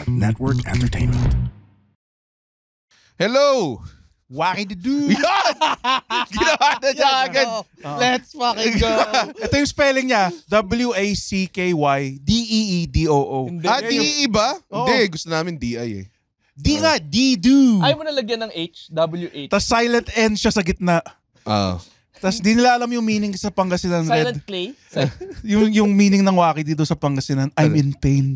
Network Entertainment. Hello! Wacky-do! Yan! Ginawa na niya agad. Let's fucking go! Ito yung spelling niya. W-A-C-K-Y-D-E-E-D-O-O. Hindi. DE ba? Oo. Hindi, gusto namin DI eh. Di nga, D-do. Ayaw mo na lagyan ng H, W-H. Tapos silent N siya sa gitna. Tapos di nila alam yung meaning sa Pangasinan Red. Silent Clay? Yung meaning ng Wacky dito sa Pangasinan, I'm in pain.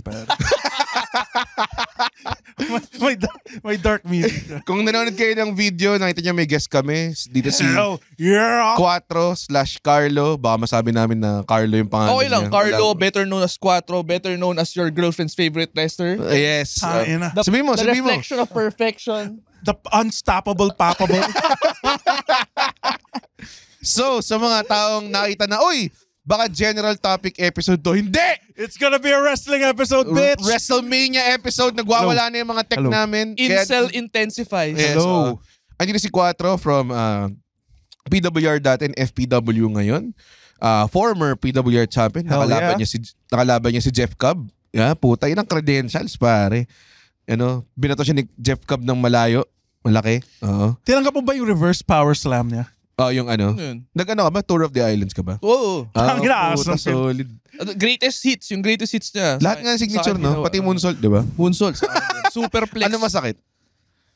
may dark meaning. Kung nanonood kayo ng video, nakita niyo may guest kami. Dito si Hello. Yeah. 4/Carlo. Baka masabi namin na Carlo yung pangalan Okay lang, niya. Carlo, Wala- better known as Quattro, better known as your girlfriend's favorite wrestler. Yes. Ayun na. Sabihin mo, The sabihin mo. reflection of perfection. The unstoppable papable. So, sa mga taong nakita na, uy, baka general topic episode to. Hindi! It's gonna be a wrestling episode, bitch. WrestleMania episode. Nagwawala na yung mga tech Hello. namin. Incel intensifies. Yes, Hello. andito si Quattro from PWR dati and FPW ngayon. Former PWR champion. Hell Nakalaban, yeah. nakalaban niya si Jeff Cobb. Yeah, puta, yun ang credentials, pare. Binato siya ni Jeff Cobb ng malayo. Malaki. Oo. Tinanggap mo ba yung reverse power slam niya? Yung ano. Yun. Nag-ano ka ba? Tour of the Islands ka ba? Oo. Ang puta, awesome. solid. Greatest hits, yung greatest hits niya. Lahat nga ng signature, no? Pati moonsault, di ba? Moonsault. Super flex. Ano masakit?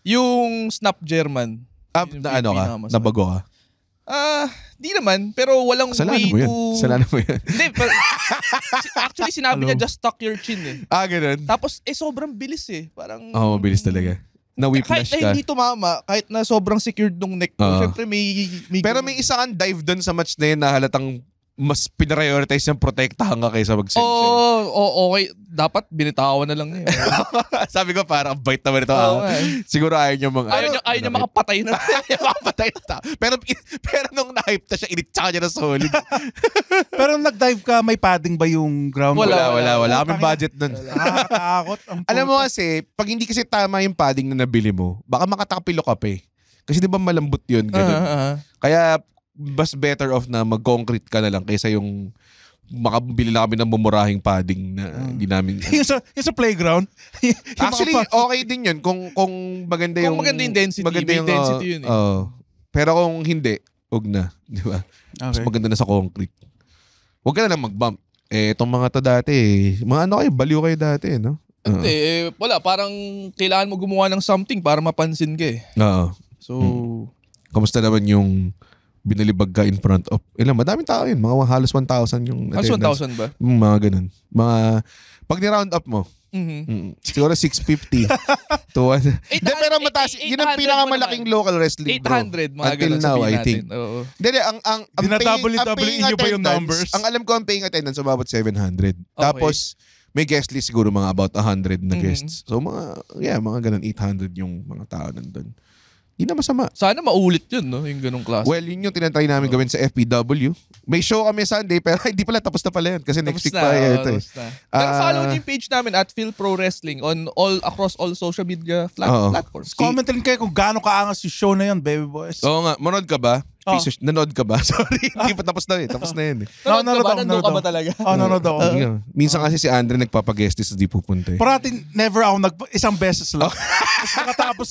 Yung Snap German. Yun yung Na ano ka? pinakamasakit. Nabago ka? Di naman. Pero walang Kasalanan way mo yun. to... Kasalanan mo yun. Hindi. Actually, sinabi niya, just tuck your chin eh. Ganun. Tapos, sobrang bilis eh. Parang... Mabilis talaga. Kahit Na-whiplash na ka. hindi tumama, kahit na sobrang secured nung neck ko, syempre may Pero may isa kang dive doon sa match na yun na halatang mas pinarioritize yung protektahan ka kaysa mag-sensei. okay. Dapat binitawan na lang niya. Sabi ko parang bait naman ito. Oo nga eh. Siguro ayaw niya Ayaw niya makapatay na. makapatay na tao. Pero nung na-hype na siya, initsa niya na solid. Pero nung nag-dive ka, may padding ba yung ground? Wala kaming budget nun. Nakakatakot. Alam mo kasi, pag hindi kasi tama yung padding na nabili mo, baka makatakapilo ka pa eh. Kasi di ba malambot yun? Ganun. Kaya mas better off na mag-concrete ka na lang kaysa yung makabili lang kami ng mumurahing padding na hindi namin. yung sa playground. Actually, okay din yun kung maganda yung... Kung maganda yung density, may density yun eh. Pero kung hindi, huwag na. Di ba? Mas Okay. maganda na sa concrete. Huwag ka na lang mag-bump. Itong mga to dati, mga ano kayo, baliw kayo dati, no? Hindi, wala. Parang kailangan mo gumawa ng something para mapansin ka eh. Oo. So, Kamusta naman yung binalibag ka in front of? Madaming tao yun. Mga halos 1,000 yung halos attendance. 1,000 ba? Mga ganun. Pag ni-round up mo, siguro 650 to 1. Hindi, pero mataas. Yun ang 800 pinakamalaking local wrestling, bro. 800, mga Until ganun now, sabihin I natin. think. Oo. Hindi, ang Dina-WWE paying ba yung numbers? Ang alam ko, ang paying attendance, umabot 700. Tapos, may guest list siguro mga about 100 na guests. So, mga ganun, 800 yung mga tao nandun. Hindi na masama. Sana maulit yun, no? Yung ganung klase. Well, yun yung tinatry namin gawin sa FPW. May show kami Sunday, pero hindi pala, tapos na pala yun. Kasi next week pa ito. Pero follow niyo yung page namin at Phil Pro Wrestling across all social media platforms. Comment rin kayo kung gaano kaangas yung show na yun, baby boys. Oo nga, manood ka ba? Oh. Nanood ka ba? Sorry, hindi pa tapos na eh. Tapos na yun eh. Nanood ka ba? ako, Nandun ka ba talaga? Nanonood ako. Minsan kasi si Andre nagpapaguest list, di pupunta eh. Parati never ako isang beses lang. Tapos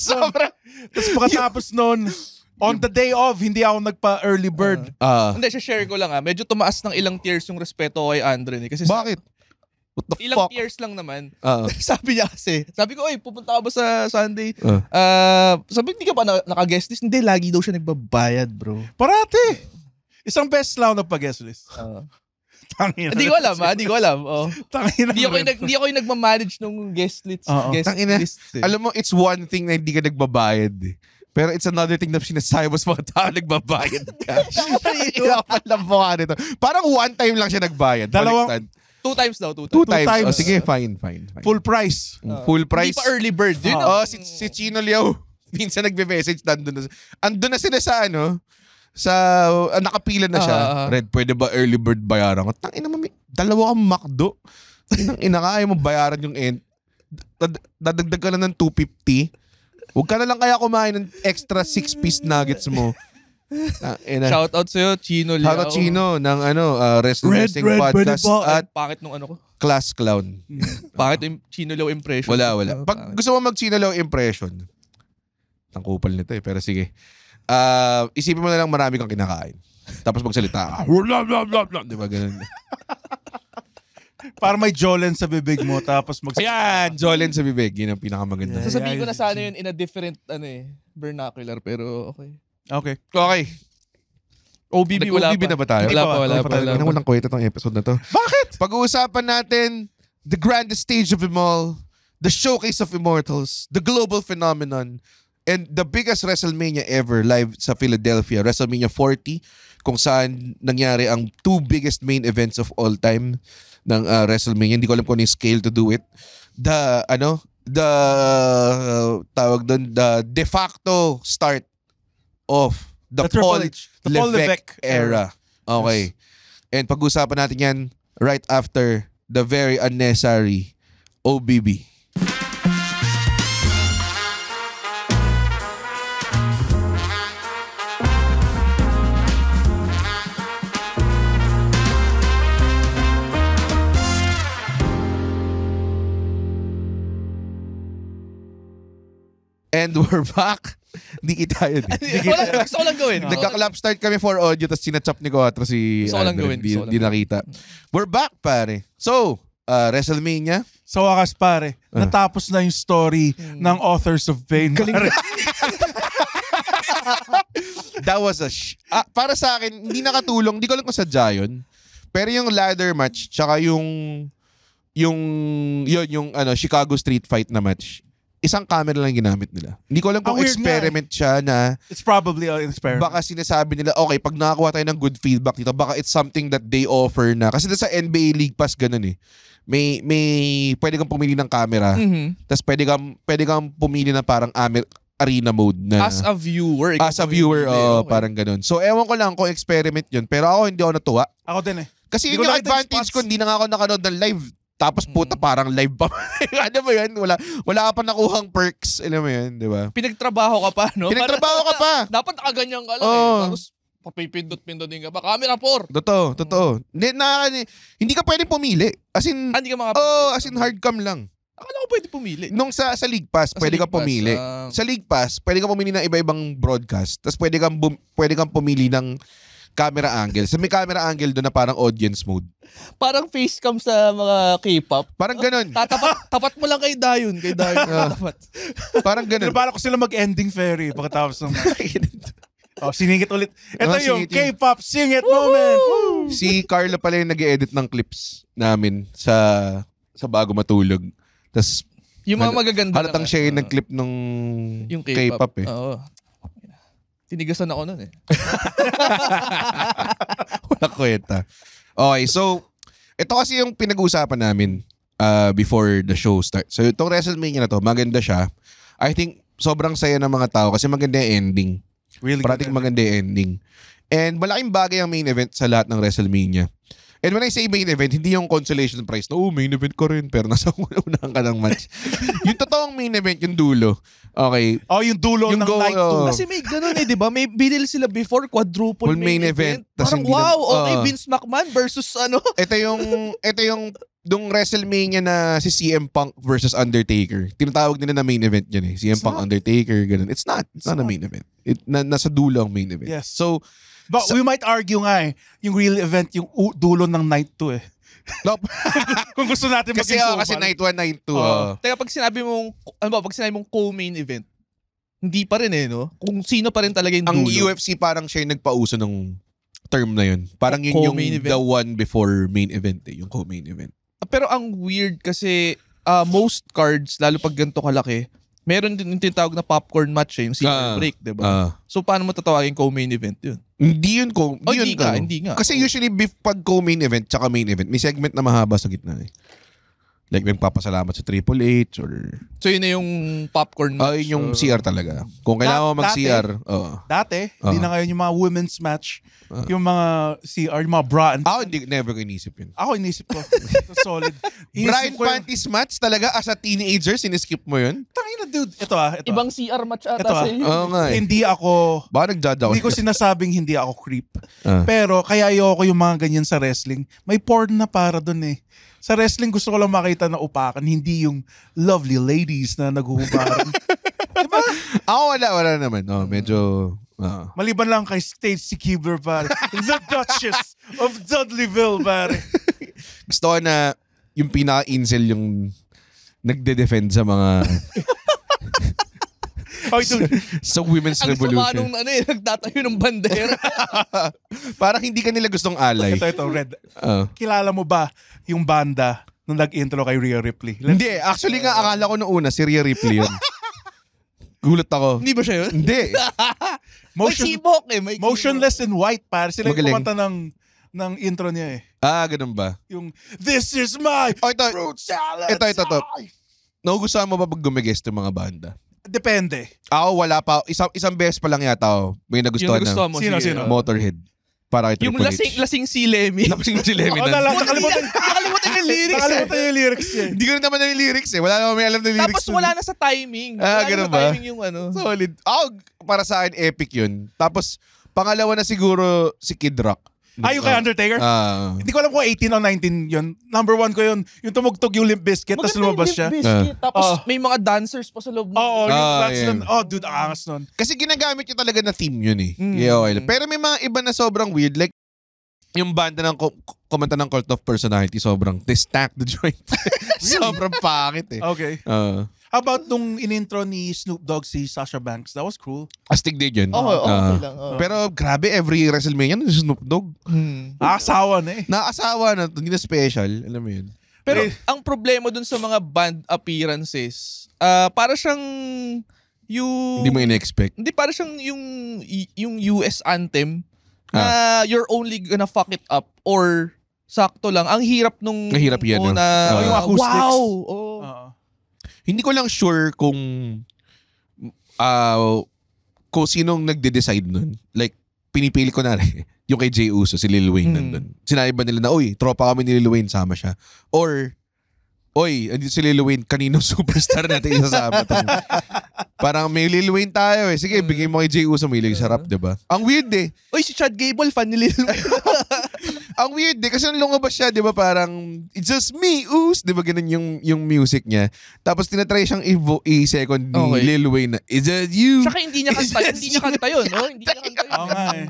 pagkatapos nun, on the day of, hindi ako nagpa-early bird. Hindi, share ko lang Medyo tumaas ng ilang tiers yung respeto kay Andre. Kasi Bakit? What the ilang fuck? tiers lang naman. Sabi Sabi ko, pupunta ka ba sa Sunday? Sabi, hindi ka pa naka-guest list? Hindi, lagi daw siya nagbabayad, bro. Parati. Isang beses lang ako nagpa-guest list. Tangina. Hindi ko alam, Hindi ko alam. Tangina. Hindi ako yung nagmamanage ng guest list. Tangina. List Alam mo, it's one thing na hindi ka nagbabayad eh. Pero it's another thing na sinasabi mo sa mga tao nagbabayad ka. Hirapan lang mo ka nito. Parang one time lang siya nagbayad. Baliktad. 2 times daw, 2 times. Two times. times. Sige, fine. Full price. Full price. Hindi pa early bird. Si Chino Liao, minsan nagbe-message, andun na sila sa nakapila na siya. Red, pwede ba early bird bayaran ko? Tangina mo, dalawa kang McDo. Ina ka, ayaw mo bayaran yung end. Dadagdag ka na ng 250. Huwag ka na lang kaya kumain ng extra 6-piece nuggets mo. Shout out sa'yo, Chino Liao. Shoutout Chino ng Wrestling Red Podcast Bunny at Pangit nung ano ko. class clown. Bakit yung Chinolaw impression? Wala. Pag gusto mo mag-Chinolaw impression, ang kupal nito pero sige. Isipin mo na lang marami kang kinakain. Tapos magsalita. Di ba ganun? Para may Jolen sa bibig mo tapos Ayan, Jolen sa bibig. Yun ang pinakamaganda. Sasabihin ko na sana yun in a different vernacular pero okay. Okay. OBB wala OBB pa. na ba tayo? Wala pa. Walang kwenta tong episode na to. Bakit? Pag-uusapan natin the grandest stage of them all, the showcase of immortals, the global phenomenon, and the biggest WrestleMania ever live sa Philadelphia, WrestleMania 40, kung saan nangyari ang 2 biggest main events of all time ng WrestleMania. Hindi ko alam kung ano yung scale to do it. The de facto start of the Paul Levesque era. Okay. And pag-usapan natin yan right after the very unnecessary OBB. And we're back. Hindi tayo. Gusto ko lang gawin. Nagka-clap start kami for audio tapos sinachap ni Quattro si Gusto ko lang gawin. Di nakita. We're back, pare. So, WrestleMania. Sa wakas, pare, natapos na yung story ng Authors of Pain. That was para sa akin, hindi nakatulong. Hindi ko alam kung sadya yun. Pero yung ladder match, tsaka yung Chicago Street Fight na match, isang camera lang ginamit nila. Hindi ko alam kung experiment siya na it's probably an experiment. Baka sinasabi nila, okay, pag nakakuha tayo ng good feedback dito, baka it's something that they offer na. Kasi sa NBA League Pass, ganun eh. May pwede kang pumili ng camera. Tapos pwede kang pumili na parang arena mode na. As a viewer. Okay. Parang ganun. So, ewan ko lang kung experiment yun. Pero ako hindi ako natuwa. Ako din eh. Kasi yun yung advantage ko, hindi na nga ako nakanood ng live. Tapos puta parang live pa. Ano ba yan? Wala ka pa nakuhang perks. Alam mo yan, di ba? Pinagtrabaho ka pa, no? Pinagtrabaho ka pa. Dapat nakaganyan ka lang Tapos papipindot-pindotin ka pa. Camera 4. Totoo. Hindi ka pwedeng pumili. As in, hindi ka makapili. As in hardcam lang. Akala ko pwede pumili. Nung sa League Pass, pwede ka pumili. Sa League Pass, pwede ka pumili ng iba-ibang broadcast. Tapos pwede kang pumili ng camera angle. So may camera angle doon na parang audience mode. Parang facecam sa mga K-pop. Parang ganun. Tapat mo lang kay Dayon. Tapat. Parang ganun. Pero bala ko sila mag-ending fairy pagkatapos ng siningit ulit. Ito yung K-pop sing it moment. Si Carla pala yung nag-edit ng clips namin sa bago matulog. Tapos yung mga magaganda halatang siya yung nag-clip nung yung K-pop eh. Oo. Tinigasan ako nun eh. Wala kwenta. Okay, so ito kasi yung pinag-uusapan namin before the show starts. So itong WrestleMania na to, maganda siya. I think sobrang saya ng mga tao kasi maganda yung ending. Really parating maganda yung ending. And malaking bagay ang main event sa lahat ng WrestleMania. And when I say main event, hindi yung consolation prize na, main event ko rin, pero nasa unahan ka ng match. Yung totoong main event, yung dulo. Okay. Yung dulo ng night 2. Kasi may ganun di ba? May binil sila before quadruple main event. Parang Vince McMahon versus Ito yung WrestleMania na si CM Punk versus Undertaker. Tinatawag nila na main event yan eh. CM Punk, Undertaker, ganun. It's not a main event. Nasa dulo ang main event. Yes. So, but we might argue nga yung real event, yung dulo ng night 2 eh. Kung gusto natin kasi night 1, night 2. Teka, pag sinabi mong co-main event, hindi pa rin no? Kung sino pa rin talaga yung dulo. Ang UFC parang siya yung nagpauso ng term na yun. Parang yun yung the one before main event yung co-main event. Pero ang weird kasi most cards, lalo pag ganito kalaki, meron din yung tinatawag na popcorn match yung silver break, diba? So paano mo tatawagin co-main event yun? Hindi yun Hindi nga. Kasi usually pag co-main event tsaka main event, may segment na mahaba sa gitna eh. Like may papasalamat sa Triple H or... So yun na yung popcorn match? Yun yung CR talaga. Kung kailangan mo mag-CR. Dati, hindi na ngayon yung mga women's match, yung mga CR, yung mga bra and... Ako never ko inisip yun. Ako inisip ko. Solid. Bra and panties match talaga as a teenager, siniskip mo yun? Tangina dude. Ito. Ibang CR match ata sa'yo. Oo nga eh. Hindi ako... Baka nag-judge ako. Hindi ko sinasabing hindi ako creep. Pero kaya ayoko yung mga ganyan sa wrestling. May porn na para dun eh. Sa wrestling, gusto ko lang makita na upakan, hindi yung lovely ladies na naghuhubaran. Diba? Ako wala naman. No, medyo... Maliban lang kay Stacy Keibler, pare. The Duchess of Dudleyville, pare. Gusto ko na yung pinaka-incel yung nagde-defend sa mga... sa Women's Revolution. Ang sama nung nagtatayo ng bandera. Parang hindi ka nila gustong alay. Ito, Red. Kilala mo ba yung banda nung nag-intro kay Rhea Ripley? Hindi. Actually nga, akala ko noong una, si Rhea Ripley yun. Gulat ako. Hindi ba siya yun? Hindi. May Motionless in White, pare. Sila yung Magaling. kumanta ng intro niya eh. Ganun ba? Yung, this is my fruit salad. Ito. Nagugustuhan mo ba pag gumigest yung mga banda? Depende. Ako wala pa. Isang beses pa lang yata ako. May nagustuhan nagustuhan na. mo. Sino? Motorhead. Para kay Yung Triple H. lasing si Lemmy. Lasing si Lemmy. Nakalimutan yung lyrics. Nakalimutan yung lyrics niya. Hindi ko rin naman yung lyrics eh. Wala naman may alam ng lyrics. Tapos wala na sa timing. Ganun ba? Timing yung Solid. Ako, para sa akin, epic yun. Tapos, pangalawa na siguro si Kid Rock. Yung kay Undertaker? Hindi ko alam kung 18 o 19 yun. Number 1 ko yun. Yung tumugtog yung Limp Bizkit, tapos lumabas siya. Tapos may mga dancers pa sa loob. Oo, yung dance yeah. nun. Dude, ang angas nun. Kasi ginagamit niya talaga na theme yun eh. Yeah, okay. Pero may mga iba na sobrang weird. Like, yung banda ng kumanta ng Cult of Personality, sobrang they stack the joint. Sobrang pangit eh. Okay. How about nung in-intro ni Snoop Dogg si Sasha Banks? That was cool. Astig din yun. Okay lang. Pero grabe, every WrestleMania na si Snoop Dogg. Asawa na eh. Naasawa na, hindi na special. Alam mo yun. Pero ang problema dun sa mga band appearances, para siyang yung... Hindi mo in-expect. Hindi, para siyang yung US anthem na you're only gonna fuck it up or sakto lang. Ang hirap nung... Mahirap yan. yung acoustics. Wow! Hindi ko lang sure kung sinong nagde-decide nun. Like, pinipili ko na rin. Yung kay Jey Uso, si Lil Wayne nandun. Sinabi ba nila na, tropa kami ni Lil Wayne, sama siya. Or, andito si Lil Wayne, kaninong superstar natin isasama to? Parang may Lil Wayne tayo eh. Sige, bigay mo kay Jey Uso, may sarap, diba? Ang weird eh. Si Chad Gable, fan ni Lil Wayne. Ang weird eh, kasi nung lumabas siya, di ba parang, it's just me, Us. Di ba ganun yung music niya. Tapos tinatry siyang i-second ni Lil Wayne na, it's just you. Saka hindi niya kanta yun, no? Hindi niya kanta yun. Oo nga eh.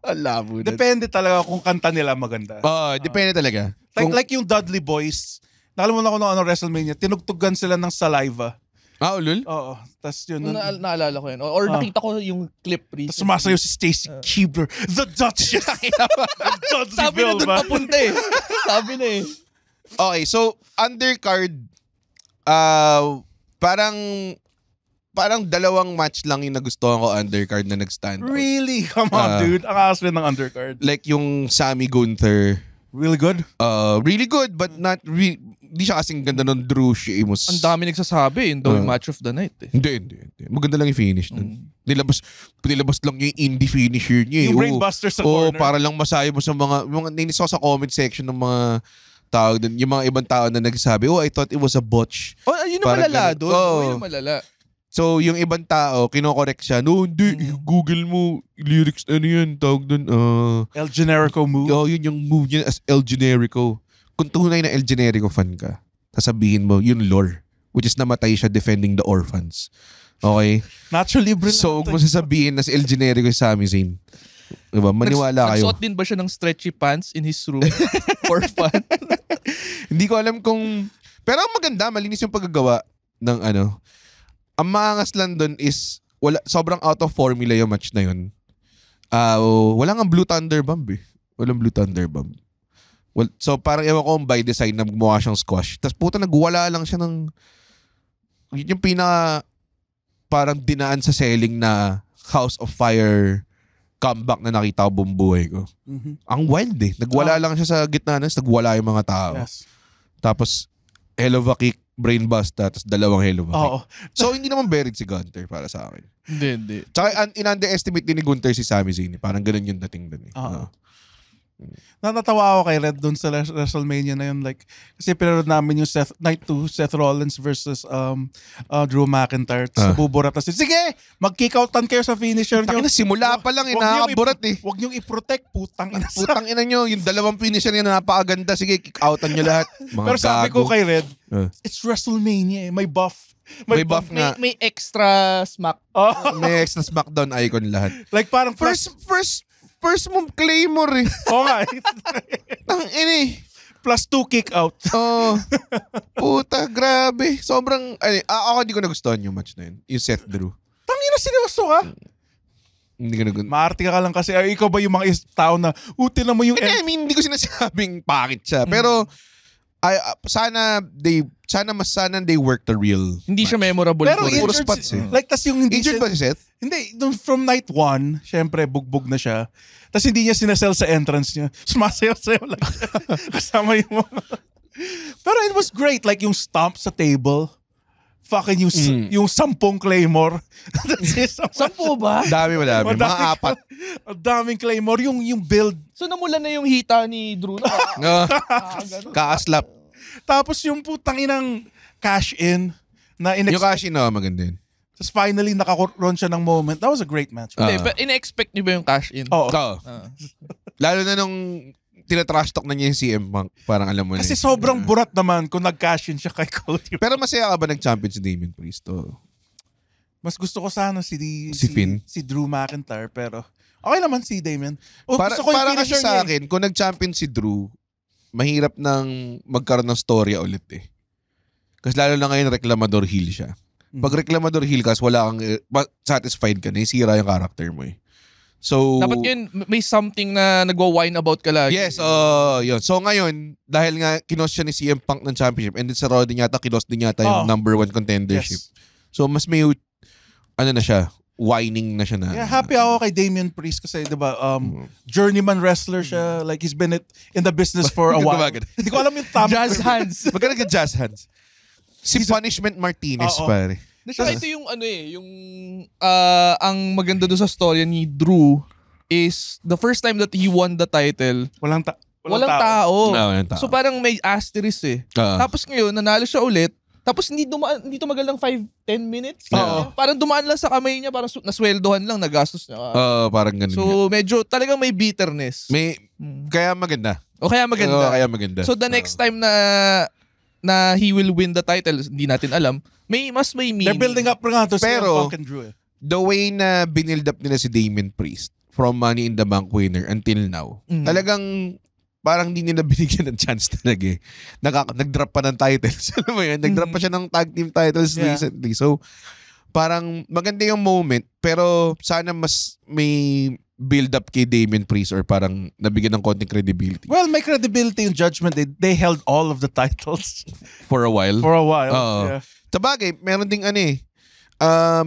Alabo na. Depende talaga kung kanta nila maganda. Depende talaga. Like yung Dudley Boys, nakalimutan ko nung WrestleMania, tinugtugan sila ng Saliva. Ulul? Oo. Tapos yun. Naalala ko yun. Or nakita ko yung clip recently. Tapos sumasayaw si Stacy Keibler, the Duchess. Sabi na doon papunta eh. Sabi na eh. Okay, so undercard, parang dalawang match lang yung nagustuhan ko undercard na nag-stand out. Really? Come on, dude. Ang aas rin ng undercard. Like yung Sammy Gunther. Really good? Really good, but not really. Hindi siya kasing ganda ng Drew Sheamus. Ang dami nagsasabi, daw yung match of the night eh. Hindi. Maganda lang yung finish nun. Nilabas lang yung indie finisher niya. Yung brainbuster sa corner. Para lang masaya mo sa mga nainis ako sa comment section ng mga tao dun. Yung mga ibang tao na nagsasabi, I thought it was a botch. Yun ang malala doon. Yun ang malala. So, yung ibang tao, kinokorek siya. No, hindi. Google mo, lyrics, ano yun, tawag dun. El Generico move? Yun yung move niya as El Generico. Kung tunay na El Generico fan ka, sasabihin mo, yun lore. Which is namatay siya defending the orphans. Okay? Nacho Libre. So, kung sasabihin na si El Generico yung Sami Zayn, diba? Maniwala kayo. Nagsuot din ba siya ng stretchy pants in his room for fun? Hindi ko alam kung... Pero ang maganda, malinis yung paggagawa ng ano. Ang maangas lang dun is, sobrang out of formula yung match na yun. Wala nga Blue Thunder Bomb eh. Walang Blue Thunder Bomb. So parang ewan ko by design na gumawa siyang squash. Tapos puta nagwala lang siya ng yun yung parang dinaan sa selling na House of Fire comeback na nakita ko buong buhay ko. Ang wild eh. Nagwala lang siya sa gitna na, nagwala yung mga tao. Yes. Tapos hell of a kick, brain bust, tapos dalawang hell of a kick. So hindi naman buried si Gunter para sa akin. Hindi. Tsaka in-underestimate din ni Gunter si Sami Zayn. Parang ganun yung dating dun eh. Natatawa ako kay Red doon sa WrestleMania na yun. Like, kasi pinanood namin yung Night 2, Seth Rollins versus Drew McIntyre. Tapos nabuburat na sige, mag-kick-outan kayo sa finisher nyo. Simula pa lang, nakakaburat eh. Huwag niyong i-protect, putang ina. Putang ina nyo, yung dalawang finisher niya napakaganda. Sige, kick-outan nyo lahat. Mga pero sabi gago. ko kay Red, it's WrestleMania eh. May buff. May buff nga. May extra smack. May extra SmackDown icon lahat. Like parang First move Claymore eh. Oo nga. Tangina eh. Plus 2 kick out. Puta, grabe. Sobrang, ako hindi ko nagustuhan yung match na yun. Yung Seth Drew. Tangina, seryoso ka? Hindi ko nagustuhan. Maarte ka lang kasi. Ikaw ba yung mga tao na utin na mo yung... Hindi ko sinasabing pakit siya. Pero, sana they work the real Hindi match. siya memorable. Pero puro spots eh. Like, tas yung hindi Injured ba si Seth? Hindi, from night 1, syempre, bugbog na siya. Tapos hindi niya sinasell sa entrance niya. Sumasayaw-sayaw lang siya. Kasama yung mga... Pero it was great. Like yung stomp sa table. Fucking yung 10 Claymore. 10 ba? Madami. Mga 4. Ang daming Claymore. Yung build. So namulan na yung hita ni Drew na. Kaaslap. Tapos yung putang inang cash-in. Yung cash-in, maganda yun. Tapos finally, nakaroon siya ng moment. That was a great match. Hindi, but ina-expect niyo ba yung cash-in? Oo. Lalo na nung tinatrash talk na niya yung CM Punk. Parang alam mo kasi sobrang burat naman kung nag-cash-in siya kay Cody. Pero masaya ka ba nag-champion si Damien Priest? Mas gusto ko sana si Finn? Si Drew McIntyre, pero okay naman si Damien. Para kasi sa akin, kung nag-champion si Drew, mahirap nang magkaroon ng storya ulit eh. Kasi lalo na ngayon, reklamador heel siya. Pag reklamador heel ka, wala kang satisfied ka na, isira yung character mo eh. So, dapat yun, may something na nagwa-whine about ka lagi. Yes, yun. So ngayon, dahil nga kinos siya ni CM Punk ng championship, and then sa Raw din yata, kinos din yata yung number 1 contendership. Yes. So mas may, na siya, whining na siya na. Yeah, happy ako kay Damien Priest kasi, diba, journeyman wrestler siya. Like, he's been in the business for a while. Hindi ko alam yung tama. Jazz hands. Magkano ka jazz hands? Si Punishment Martinez, pare. Saka ito yung ang maganda doon sa story ni Drew is the first time that he won the title, walang tao. Walang tao. So parang may asterisk eh. Tapos ngayon, nanalo siya ulit. Tapos hindi tumagal lang 5-10 minutes. Parang dumaan lang sa kamay niya, parang nasweldohan lang, nagastos niya. Parang ganun. So medyo talagang may bitterness. Kaya maganda. Kaya maganda. So the next time na he will win the title, hindi natin alam, may meaning. They're building up nga to pero Punk and Drew eh. The way na binild up nila si Damien Priest from Money in the Bank winner until now, talagang parang hindi nila binigyan ng chance talaga eh. Nag-drop pa ng titles. Alam mo yun? Nag-drop pa siya ng tag team titles recently. So, parang maganda yung moment, pero sana mas may build up kay Damien Priest or parang nabigyan ng konting credibility. Well, may credibility yung Judgment. They held all of the titles. For a while. Yeah. Sabagay, meron ding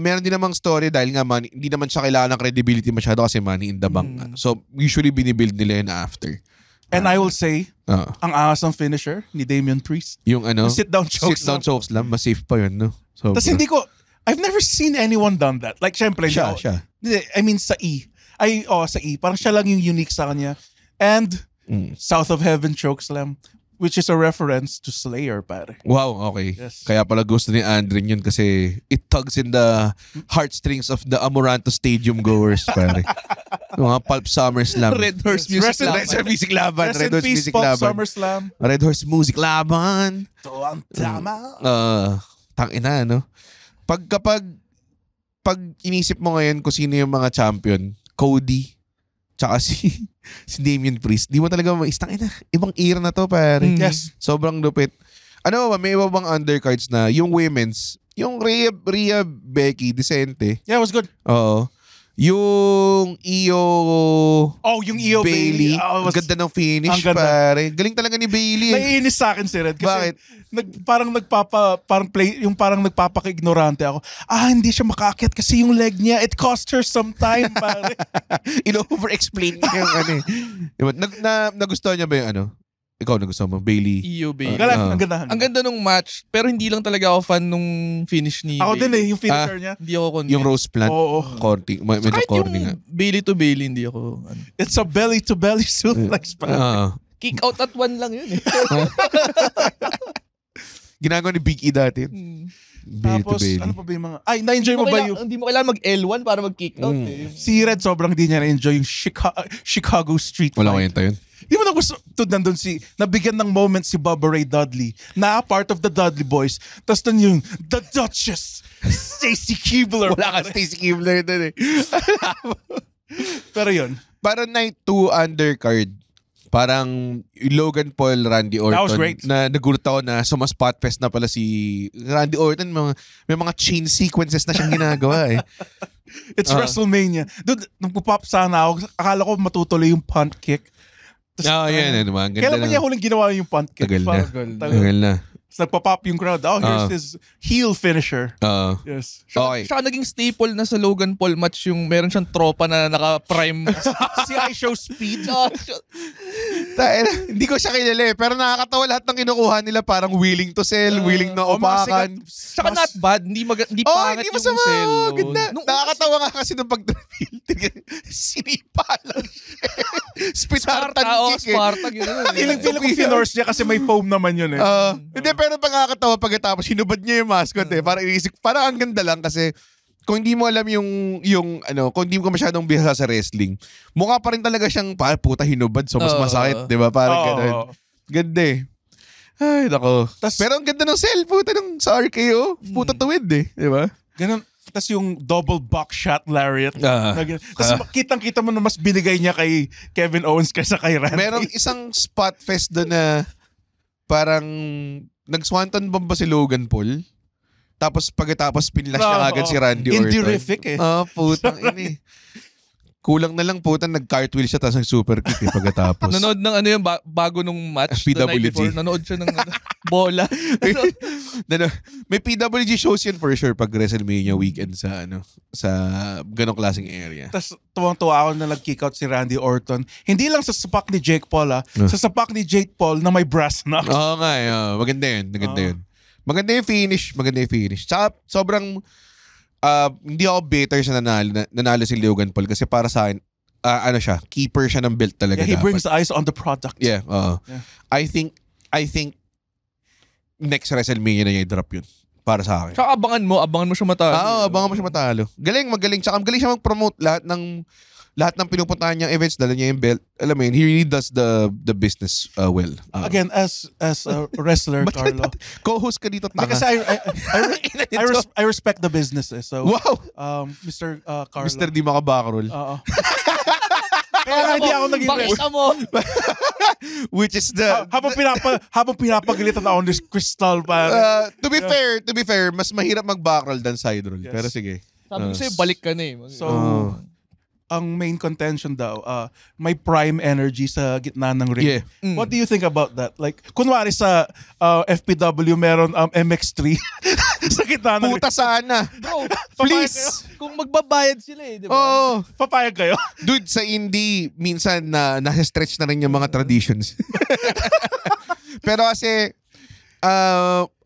meron din namang story dahil nga hindi naman siya kailangan ng credibility masyado kasi Money in the Bank. So, usually binibuild nila yun after. And I will say, ang angas ng finisher ni Damien Priest. Yung sit-down chokeslam. Mas safe pa yun, no? Tapos hindi ko, I've never seen anyone done that. Like, syempre, siya. I mean, sa E. Sa E. Parang siya lang yung unique sa kanya. And, South of Heaven chokeslam, which is a reference to Slayer, pare. Wow, okay. Yes. Kaya pala gusto ni Andrin yun kasi it tugs in the heartstrings of the Amoranto Stadium goers, pare. Mga Pulp SummerSlam. Red Horse Music Laban. Rest in peace, Pulp SummerSlam. Red Horse Music Laban. So, ang tama. Tangina, no? Pag inisip mo ngayon kung sino yung mga champion, Cody, tsaka si Damien Priest, di mo talaga maistangina. Ibang era na to, pare. Yes. Sobrang lupit. Ano ba, may iba bang undercards na yung women's, yung Rhea Becky, decente. Yeah, it was good. Oo. Yung yung Io Bailey. Ganda ng finish, pare. Galing talaga ni Bailey. Naiinis sa akin si Red. Kasi bakit? Parang nagpapaka-ignorante ako. Hindi siya makaakyat kasi yung leg niya, it cost her some time, pare. Ino-over-explain niya yung Nagustuhan niya ba yung ikaw nagustuhan mo, Bailey. Io Bailey. Ang ganda. Ang ganda nung match, pero hindi lang talaga ako fan nung finish ni Ako Bailey. din yung finisher niya. Hindi ako convinced. Yung Rose Plant. Oo. Corny. Medyo Kahit corny yung nga. Bailey to Bailey, hindi ako... It's a belly-to-belly suplex pa. Kick out at 1 lang yun eh. Ginagawa ni Big E dati. Bailey to Tapos, Bailey. ano pa ba yung mga... Ay, na-enjoy mo ba yung... Hindi mo kailangan mag-L1 para mag-kick out eh. Si Red sobrang di niya na-enjoy yung Chicago Street Wala ko Fight. yun tayo. Di mo na gusto, nandun nabigyan ng moment si Bubba Ray Dudley na part of the Dudley Boys. Tapos dun yung The Duchess, Stacy Keibler. Wala ka Stacy Keibler doon eh. Pero yun. Parang night 2 undercard. Parang Logan Paul, Randy Orton. That was great. Na nagulat ako na suma-spot fest na pala si Randy Orton. May mga chain sequences na siyang ginagawa eh. It's WrestleMania. Dude, nagpo-pop sana ako. Akala ko matutuloy yung punt kick. Yan. Ano, ganda Kailan pa niya huling ginawa yung punt kick? Tagal na. Tagal na. Tapos nagpa-pop yung crowd. Oh, here's his heel finisher. Yes. Okay. Siya naging staple na sa Logan Paul match yung meron siyang tropa na naka-prime. Si I Show Speed. Hindi ko siya kilala eh. Pero nakakatawa lahat ng kinukuha nila parang willing to sell, willing na upakan. Saka not bad. Hindi pangit yung masama. sell. Ganda. Nakakatawa nga kasi nung pag-reveal. Sinipa lang siya. Spartan kick eh. Spartan yun. Feeling ko finorse niya kasi may foam naman yun eh. Hindi, pero pagkakatawa pagkatapos hinubad niya yung mascot eh. Parang inisip, parang ang ganda lang kasi kung hindi mo alam kung hindi mo masyadong bihasa sa wrestling, mukha pa rin talaga siyang, puta hinubad, so mas masakit, di ba? Parang ganun. Ganda eh. Ay, nako. Pero ang ganda ng sell, puta, sa RKO. Puta tuwid eh, di ba? Ganun. Tapos yung double buckshot lariat. Tapos kitang-kita mo na mas binigay niya kay Kevin Owens kaysa kay Randy. Merong isang spot fest doon na parang nag-swanton bomb ba si Logan Paul? Tapos pagkatapos pinlash niya agad si Randy Orton. Indirific eh. Putang ini. Kulang na lang putan nag-cartwheel siya tapos nag-super kick pagkatapos. Nanood ng bago nung match the night PWG. before. Nanood siya ng bola. May PWG shows yun for sure pag WrestleMania weekend sa ganong klaseng area. Tapos tuwang-tuwa ako na nag-kick out si Randy Orton. Hindi lang sa sapak ni Jake Paul sa sapak ni Jake Paul na may brass knucks. Oo nga, maganda yun. Maganda yung finish. Tsaka sobrang hindi ako bitter sa nanalo si Logan Paul kasi para sa akin, keeper siya ng belt talaga. Yeah, he brings the eyes on the product. Yeah. I think next WrestleMania na niya i-drop yun. Para sa akin. Tsaka abangan mo siya matalo. Abangan mo siya matalo. Magaling. Tsaka magaling siya mag-promote lahat ng pinupuntahan niyang events, dala niya yung belt. Alam mo yun, he really does the business well. Again, as a wrestler, Carlo. Co-host ka dito, tanga. Because I respect the business eh. So, wow! Mr. Carlo. Mr. Di Makabakarol. Oo. Kaya nga hindi ako naging Bakita mo. Which is the... habang pinapagalitan ako ng crystal pa. To be fair, mas mahirap mag-backroll than side roll. Yes. Pero sige. Sabi ko sa'yo, balik ka na eh. So, ang main contention daw, may prime energy sa gitna ng ring. Yeah. What do you think about that? Like, kunwari sa FPW meron MX3 sa gitna ng Puta sana. Bro, please. Kung magbabayad sila eh, di ba? Oh, papayag kayo? Dude, sa indie, minsan nasa-stretch na rin yung mga traditions. Pero kasi,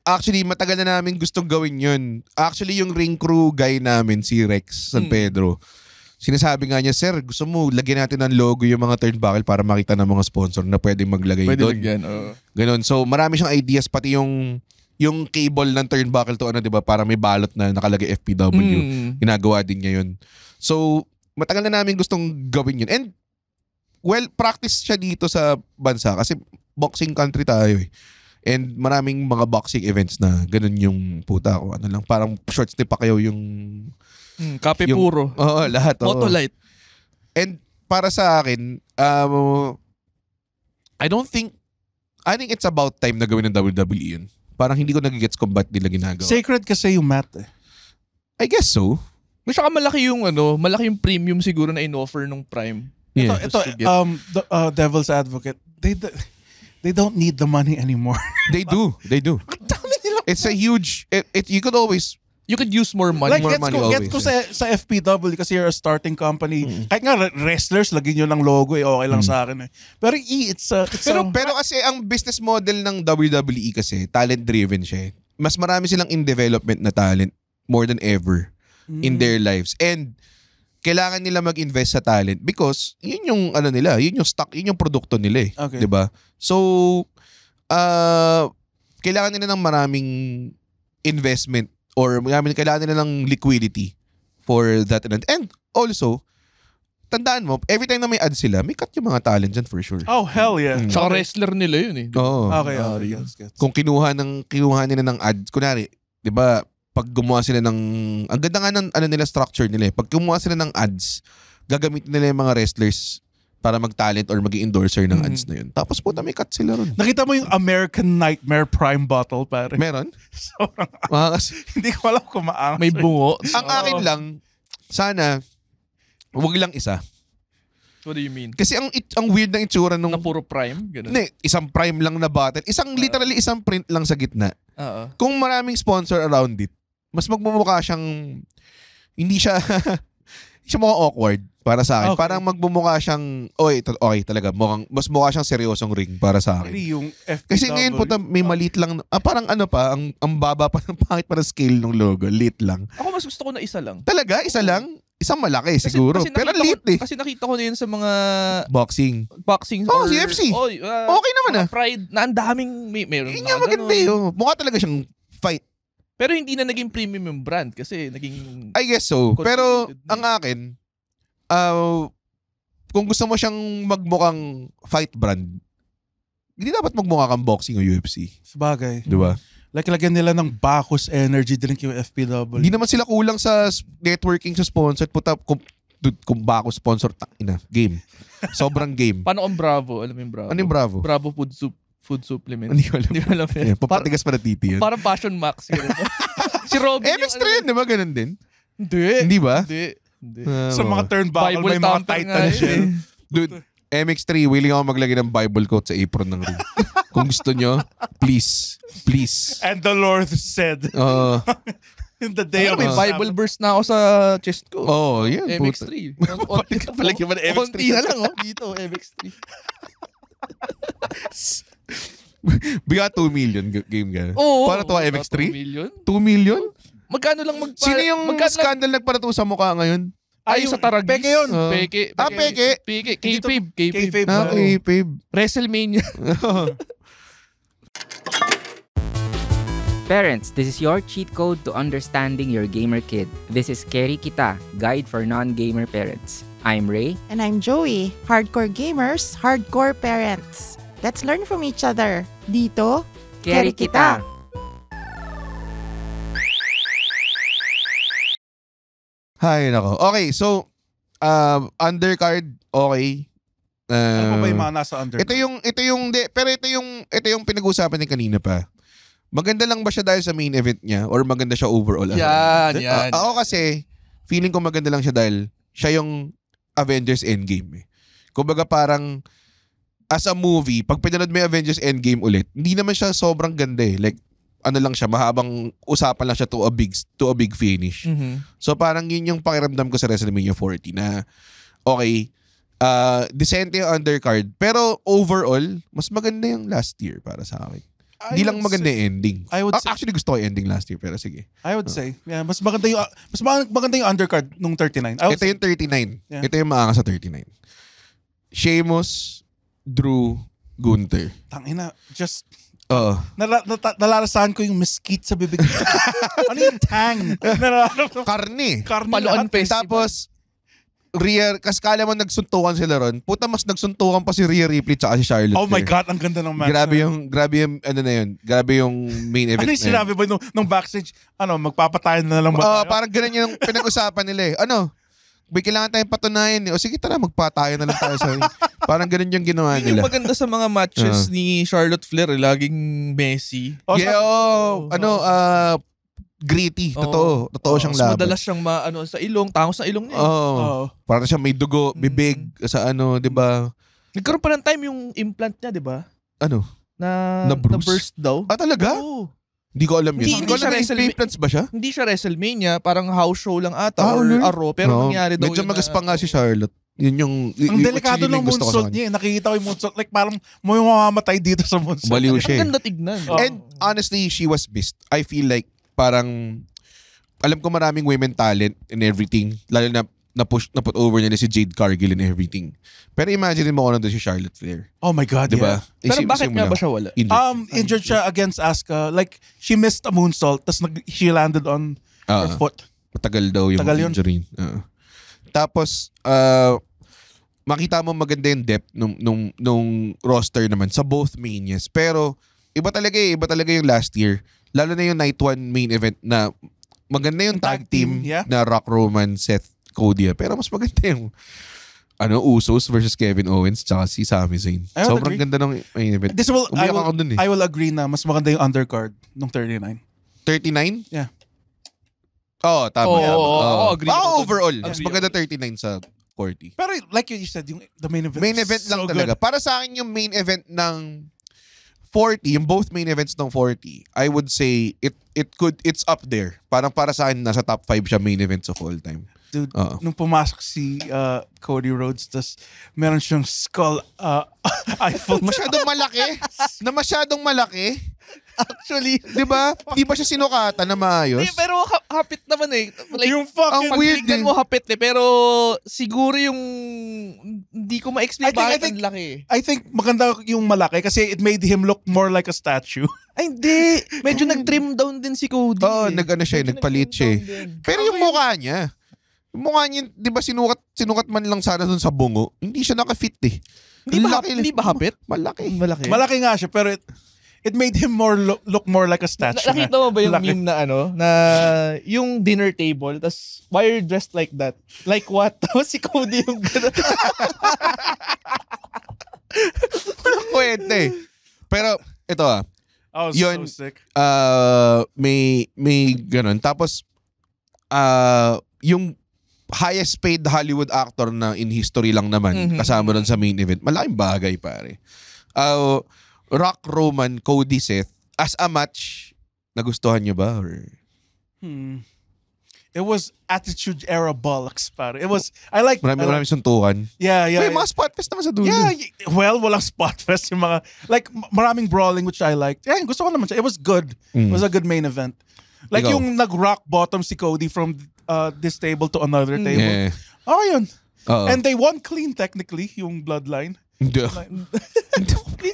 actually, matagal na namin gustong gawin yun. Actually, yung ring crew guy namin, si Rex San Pedro, sinasabi nga niya, sir, gusto mo lagyan natin ng logo yung mga turnbuckle para makita ng mga sponsor na pwedeng maglagay doon. Ganon. So, marami siyang ideas, pati yung cable ng turnbuckle to diba, para may balot na nakalagay FPW. Ginagawa din niya yun. So, matagal na namin gustong gawin yun. And, practice siya dito sa bansa kasi boxing country tayo eh. And maraming mga boxing events na ganun yung puta ko. Parang short step pa kayo yung... Kape puro. Oo, lahat. Motolite. And para sa akin, I think it's about time na gawin ng WWE yun. Parang hindi ko nagigets kung ba't nila ginagawa. Sacred kasi yung mat eh. I guess so. Saka malaki yung premium siguro na in-offer nung Prime. Yeah. Ito, Devil's Advocate, they don't need the money anymore. They do. It's a huge... you could always You could use more money. Like, More money gets ko sa FPW kasi you're a starting company. Kahit nga wrestlers, lagyan nyo ng logo okay lang sa akin Pero Pero kasi ang business model ng WWE kasi, talent-driven siya Mas marami silang in development na talent more than ever in their lives. And kailangan nila mag-invest sa talent because yun yung nila, yun yung stock, yun yung produkto nila Okay. 'di ba? So kailangan nila ng maraming investment or kailangan nila ng liquidity for that and also tandaan mo, every time na may ads sila, may cut yung mga talent dyan for sure. Oh, hell yeah. Tsaka wrestler nila yun Oo. Okay. Gets. Kung kinuha nila ng ads, kunwari, 'di ba, pag gumawa sila ng ang ganda nga ng nila structure nila Pag gumawa sila ng ads, gagamitin nila yung mga wrestlers para mag-talent or mag-endorser ng ads na yun. Tapos puta may cut sila ron. Nakita mo yung American Nightmare Prime bottle, pare? Meron? Sobrang, Kasi, hindi ko alam kung maangas. May bungo. ang akin lang, sana, wag lang isa. What do you mean? Kasi ang weird ng itsura nung... Na puro prime? Ganun. Hindi, isang prime lang na bottle. Literally isang print lang sa gitna. Oo. Kung maraming sponsor around it, mas magmumukha siyang... Hindi siya mukhang awkward para sa akin. Okay. Parang magmumukha siyang... Okay talaga. Mas mukha siyang seryosong ring para sa akin. Yung FPW. Kasi ngayon po may maliit lang... parang ang baba pa ng pangit pa ng scale ng logo. Lit lang. Ako mas gusto ko na isa lang. Talaga? Isa lang? Isang malaki siguro. Pero lit Kasi nakita ko na yun sa mga boxing. boxing Oh, or... UFC. Okay naman mga Pride na ang daming meron. Yun nga maganda Mukha talaga siyang fight. Pero hindi na naging premium yung brand kasi naging... I guess so. Pero Convoluted na ang akin, kung gusto mo siyang magmukhang fight brand, hindi dapat magmukha kang boxing o UFC. Sabagay. Di ba? Like, lagyan nila ng Bacchus energy drink yung FPW. Hindi naman sila kulang sa networking sa sponsor. Puta, kung bako sponsor, game. Sobrang game. Paano kung Bravo? Alam mo yung Bravo? Ano yung Bravo? Bravo food supplement. Hindi ko alam. Hindi ko alam yan. Papatigas pa na titi yun. Parang Passion Max. Si Robin MX3 yun, di ba? Ganun din. Hindi. Hindi ba? Hindi. Sa mga turnbuckle, may mga Titan shell. Dude, MX3, willing ako maglagay ng Bible quote sa apron ng ring. Kung gusto nyo, please. And the Lord said, in the day of May Bible verse na ako sa chest ko. Yeah. MX3. Palagyan mo na MX3. Konti na lang, dito, MX3. Biga 2 million game ka. Oo. Para to MX3? 2 million? 2 million? Magkano lang Sino yung scandal nagparato sa mukha ngayon? Ay, sa Taragis. Peke yun. Peke. Peke. K-Fave. K-Fave. Okay, babe. WrestleMania. Parents, this is your cheat code to understanding your gamer kid. This is Keri Kita, Guide for Non-Gamer Parents. I'm Ray. And I'm Joey. Hardcore gamers, hardcore parents. Let's learn from each other. Dito, Keri Kita. Hay nako. Okay, so undercard okay. Ano pa ba yung mga nasa undercard? Ito yung pinag-uusapan din kanina pa. Maganda lang ba siya dahil sa main event niya or maganda siya overall? Yan. Ako kasi feeling ko maganda lang siya dahil siya yung Avengers Endgame. Kumbaga parang as a movie, pag pinanood mo yung Avengers Endgame ulit, hindi naman siya sobrang ganda Like ano lang siya, mahabang usapan lang siya to a big finish. Mhm. So parang yun yung pakiramdam ko sa WrestleMania 40 na okay, decente yung undercard. Pero overall, mas maganda yung last year para sa akin. Hindi lang maganda yung ending. Actually gusto ko yung ending last year, pero sige. I would say, yeah, mas maganda yung undercard nung 39. Ito yung 39. Yeah. Ito yung maangas sa 39. Sheamus, Drew, Gunther. Tangina, just Oo. nalalasahan ko yung mesquite sa bibig. Ano yung tang? Karne. Paluan festival. Tapos, kasi kala mo nagsuntukan sila ron. Puta, mas nagsuntukan pa si Rhea Ripley tsaka si Charlotte. Oh my Flair. God, ang ganda ng match. Grabe yung ano na yun. Grabe yung main event Ano yung na yun. sinabi ba nung backstage? Magpapatayan na lang ba tayo? Parang ganun yung pinag-usapan nila may kailangan tayong patunayan. O sige, tara, magpatayan na lang tayo sa Parang ganun yung ginawa Yun yung nila. maganda sa mga matches ni Charlotte Flair. Laging messy. Gritty. Totoo siyang laban. Madalas siyang sa ilong. Tangos na ilong niya. Parang siya may dugo, bibig, sa di ba? Nagkaroon pa ng time yung implant niya, di ba? Ano? Na Na-bruise? burst daw. Talaga? Oo. Hindi ko alam yun. Hindi Hindi ko siya alam WrestleMania. implants ba siya? Hindi siya WrestleMania, parang house show lang ata or ulit? Raw, pero nangyari daw Medyo yun magaspa nga si Charlotte. Yun yung... Ang delikado ng moonsault niya. Nakikita ko yung moonsault. Like parang may mamamatay dito sa moonsault. Baliw siya. Ang ganda tignan. And honestly, she was missed. I feel like parang... Alam ko maraming women talent and everything. Lalo na na-put over niya si Jade Cargill and everything. Pero imagine mo kung nandun si Charlotte Flair. Oh my God, diba? yeah. Pero bakit nga ba siya wala? Injured siya against Asuka. Like, she missed a moonsault tapos she landed on her foot. Matagal daw yung injury. Tapos, makita mo maganda yung depth nung roster naman sa both Manias. Pero, iba talaga yung last year. Lalo na yung night 1 main event na maganda yung tag team na Rock, Roman, Seth, Cody. Pero mas maganda yung Usos versus Kevin Owens tsaka si Sami Zayn. Sobrang ganda ng main event. I will agree na mas maganda yung undercard nung 39. 39? Yeah. Oo, tama. Agree. Overall, mas maganda 39 sa 40. Pero like you said, yung the main event. Main event lang talaga. Good. Para sa akin yung main event ng 40, yung both main events ng 40, I would say it's up there. Parang para sa akin nasa top 5 siya main events of all time. Dude, nung pumasok si Cody Rhodes, tas meron siyang skull Eiffel. Masyadong malaki. Actually, di ba? Di ba siya sinukatan na maayos? Pero hapit naman eh. Like, yung fucking weird mo hapit eh. Pero siguro yung hindi ko ma-explain bakit ang laki. I think maganda yung malaki kasi it made him look more like a statue. Ay, hindi. Medyo nag-trim down din si Cody. Oo, nagpalit siya. Pero yung mukha niya, di ba sinukat man lang sana dun sa bungo, hindi siya naka-fit eh. Hindi ba hapit? Malaki nga siya, pero it made him look more like a statue. Nakita mo ba yung meme na na yung dinner table, tas why are you dressed like that? Like what? Tapos si Cody yung gano'n. Walang kwenta eh. Pero, ito yun, so sick. May ganun. Tapos, yung highest paid Hollywood actor na in history lang naman, kasama doon sa main event. Malaking bagay, pare. Rock, Roman, Cody, Seth, as a match, nagustuhan nyo ba? Or... It was Attitude Era bollocks, pare. It was, I like... Marami suntukan. Yeah. May mga spot fest naman sa dulo. Yeah, well, walang spot fest. Yung mga, like, maraming brawling, which I liked. Yeah, gusto ko naman siya. It was good. It was a good main event. Like, yung nag-rock bottom si Cody from this table to another table. Yeah. Yun. And they won clean, technically, yung Bloodline. Hindi.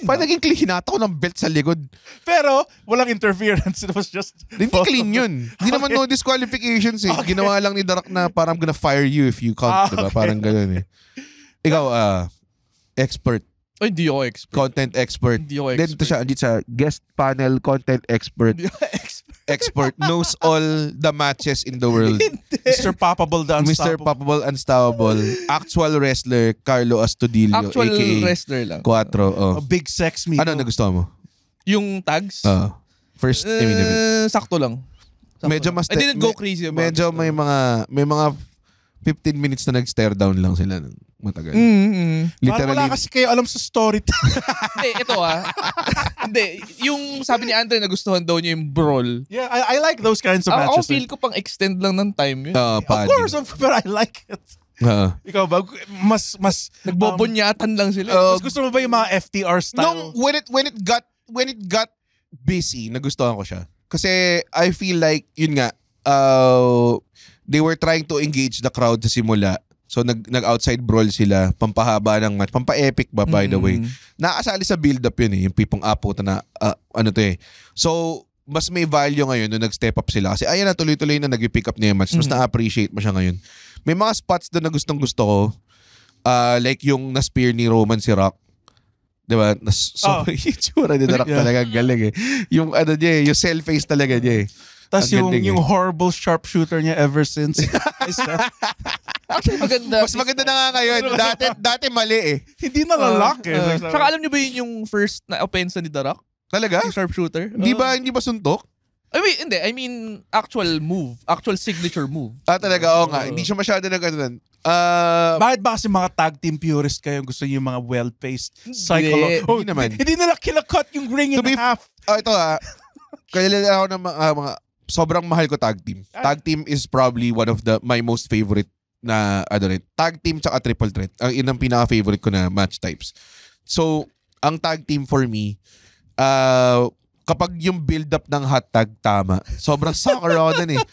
Paano naging clean? Hinata ko ng belt sa likod. Pero, walang interference. It was just... Hindi clean yun. Hindi naman no disqualifications eh. Okay. Ginawa lang ni Darak na parang I'm gonna fire you if you can't. Diba? Okay. Parang gano'n eh. Ikaw, expert. Ay, hindi ako expert. Content expert. Hindi ako expert. Dito siya, dito sa guest panel content expert. Expert knows all the matches in the world. Mr. Papable the Unstoppable. Mr. Papable Unstoppable. Actual wrestler, Carlo Astudillo. Actual aka wrestler lang. Quattro. A big sex me. Ano nagustuhan mo? Yung tags? First event. Sakto lang. Medyo mas... I didn't go crazy about medyo it. May mga 15 minutes na nag-stare down lang sila ng matagal. Literally. Wala kasi kayo alam sa story. Hindi, ito Hindi, yung sabi ni Andre nagustuhan daw niya yung brawl. Yeah, I like those kinds of matches. Ako feel ko pang extend lang ng time yun. Of course, but I like it. Ikaw ba? Mas nagbobonyatan lang sila. Mas gusto mo ba yung mga FTR style? When it got busy, nagustuhan ko siya. Kasi I feel like, yun nga, they were trying to engage the crowd sa simula. So nag-outside brawl sila, pampahaba ng match, pampa-epic ba by the way. Nakasali sa build-up yun eh, yung pipong apo na So mas may value ngayon nung nag-step up sila kasi ayan na tuloy-tuloy na nag-pick up na yung match. Mas na-appreciate mo siya ngayon. May mga spots doon na gustong-gusto ko. Like yung na-spear ni Roman si Rock. Diba? So yung tsura ni Rock talaga galing eh. Yung yung self-face talaga niya eh. Tapos yung horrible sharpshooter niya ever since. Actually, maganda. Mas maganda na nga ngayon. Dati mali eh. Hindi na lalak eh. Saka alam niyo ba yun yung first na offense ni The Rock? Talaga? Yung sharpshooter? Hindi ba suntok? I mean, actual move. Actual signature move. Talaga, oo nga. Hindi siya masyado nag-ano. Bakit ba kasi mga tag team purist kayo gusto niyo yung mga well-paced psychology? Hindi naman. Hindi nila kinacut yung ring in half. Ito Kaya ako ng mga sobrang mahal ko tag team. Tag team is probably one of my most favorite na tag team tsaka triple threat. Yun ang pinaka-favorite ko na match types. So, ang tag team for me, kapag yung build-up ng hot tag tama, sobrang sucker ako dun eh.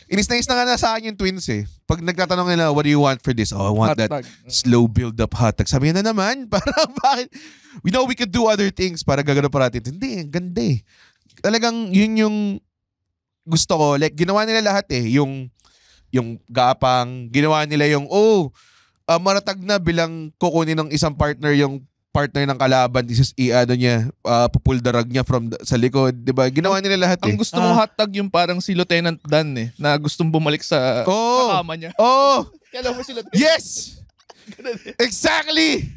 Inis na nga na sa akin yung twins eh. Pag nagtatanong nila, what do you want for this? Oh, I want Hot that tag. slow build-up hot tag. Sabi na naman, parang bakit? We know we could do other things para gagano pa natin. Hindi, ganda eh. Talagang yun yung gusto ko. Like, ginawa nila lahat eh. Yung gapang, ginawa nila yung, maratag na bilang kukunin ng isang partner yung partner ng kalaban, pupuldarag niya sa likod, 'di ba? Ginawa nila lahat eh. Ang gusto mong hotdog yung parang si Lieutenant Dan eh, na gustong bumalik sa kama niya. Oh! Kailan mo si Lieutenant? Yes! Exactly!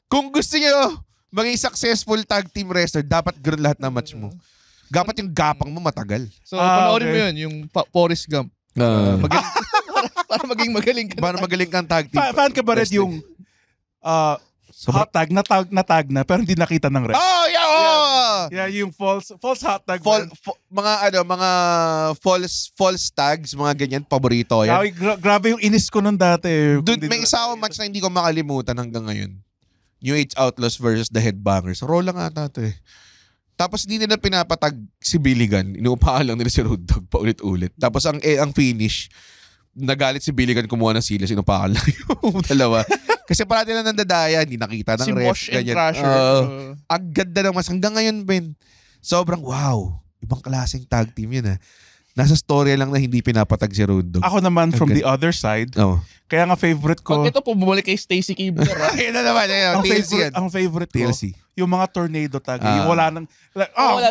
Kung gusto niyo maging successful tag team wrestler, dapat ganoon lahat ng match mo. Dapat yung gapang mo matagal. So, panoorin mo yun, yung Forrest Gump. Magaling. Para maging magaling ka. Para magaling kang tag team. Fan ka ba rin yung hot tag na tag na pero hindi nakita ng ref? Oh, yeah! Oh! Yeah, yung false hot tag. Mga false tags, mga ganyan, paborito yan. Grabe yung inis ko nun dati. Dude, may isa akong match na hindi ko makalimutan hanggang ngayon. New Age Outlaws versus the Headbangers. Raw lang ata ito eh. Tapos hindi nila pinapatag si Billy Gunn. Inuupahan lang nila si Road Dogg paulit-ulit. Tapos ang finish, nagalit si Billy Gunn, kumuha ng silas, inupahan lang yung dalawa. Kasi parati lang nandadaya, hindi nakita ng si ref. Mosh and Crusher. Ang ganda ng mas. Hanggang ngayon, Ben, sobrang wow. Ibang klaseng tag team yun ah. Nasa story lang na hindi pinapatag si Road Dogg. Ako naman from the other side. Oh. Kaya nga favorite ko. Pag ito po, bumalik kay Stacy Keibler. Ayun na naman. Ang favorite ko. TLC. Yung mga tornado tag. Yung wala nang...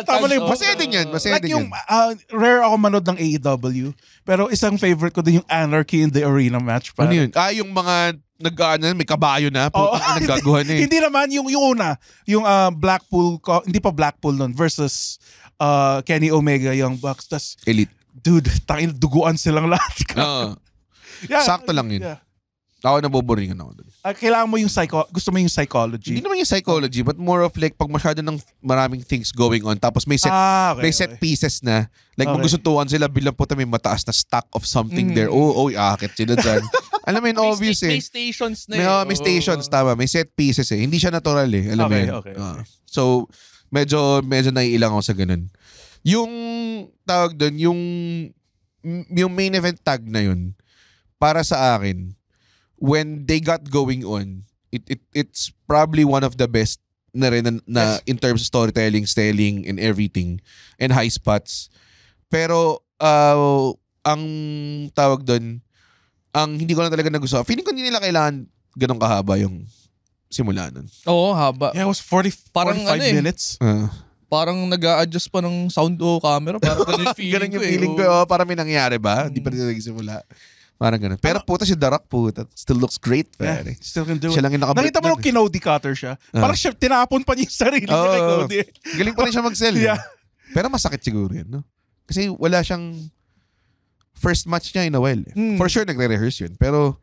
tama na yung... Masaya din yan. Masaya Like din yung yan. rare ako manood ng AEW. Pero isang favorite ko din yung Anarchy in the Arena match. Ano yun? Yung mga may kabayo na. Putang naggaguhan eh. Hindi naman yung una. Yung Blackpool, hindi pa Blackpool nun, versus Kenny Omega, Young Bucks. Tas, Elite. dude, tangin, duguan silang lahat. Yeah, sakto lang yun. Yeah. Ako naboboringan ako doon. Kailangan mo yung gusto mo yung psychology. Hindi naman yung psychology, but more of like pag masyado ng maraming things going on, tapos may set set pieces na. Like kung gusto tuwan sila, bilang po may mataas na stack of something there. Aakit sila dyan. Alam mo yun, obvious eh. May stations na May stations, tama. May set pieces eh. Hindi siya natural eh. Alam mo yun. So, medyo naiilang ako sa ganun. Yung tawag doon, yung main event tag na yun, para sa akin, when they got going on, it's probably one of the best na rin na in terms of storytelling, styling, and everything, and high spots. Pero, ang tawag doon, ang hindi ko na talaga nagustuhan, feeling ko hindi nila kailangan ganun kahaba yung simula nun. Oo, haba. Yeah, it was 45 minutes. Parang nag-a-adjust pa ng sound o camera. Parang ganun yung feeling ganun yung feeling ko. Parang may nangyari ba? Hindi pa rin nagsimula. Parang ganun. Pero puta si The Rock still looks great. Yeah, still can do it. Siya lang yung nakita mo nung kinody cutter siya. Parang siya, tinapon pa niya yung sarili niya kay Cody. Galing pa rin siya mag-sell. Yeah. Pero masakit siguro yun. No? Kasi wala siyang first match niya in a while. For sure nagre-rehearse yun. Pero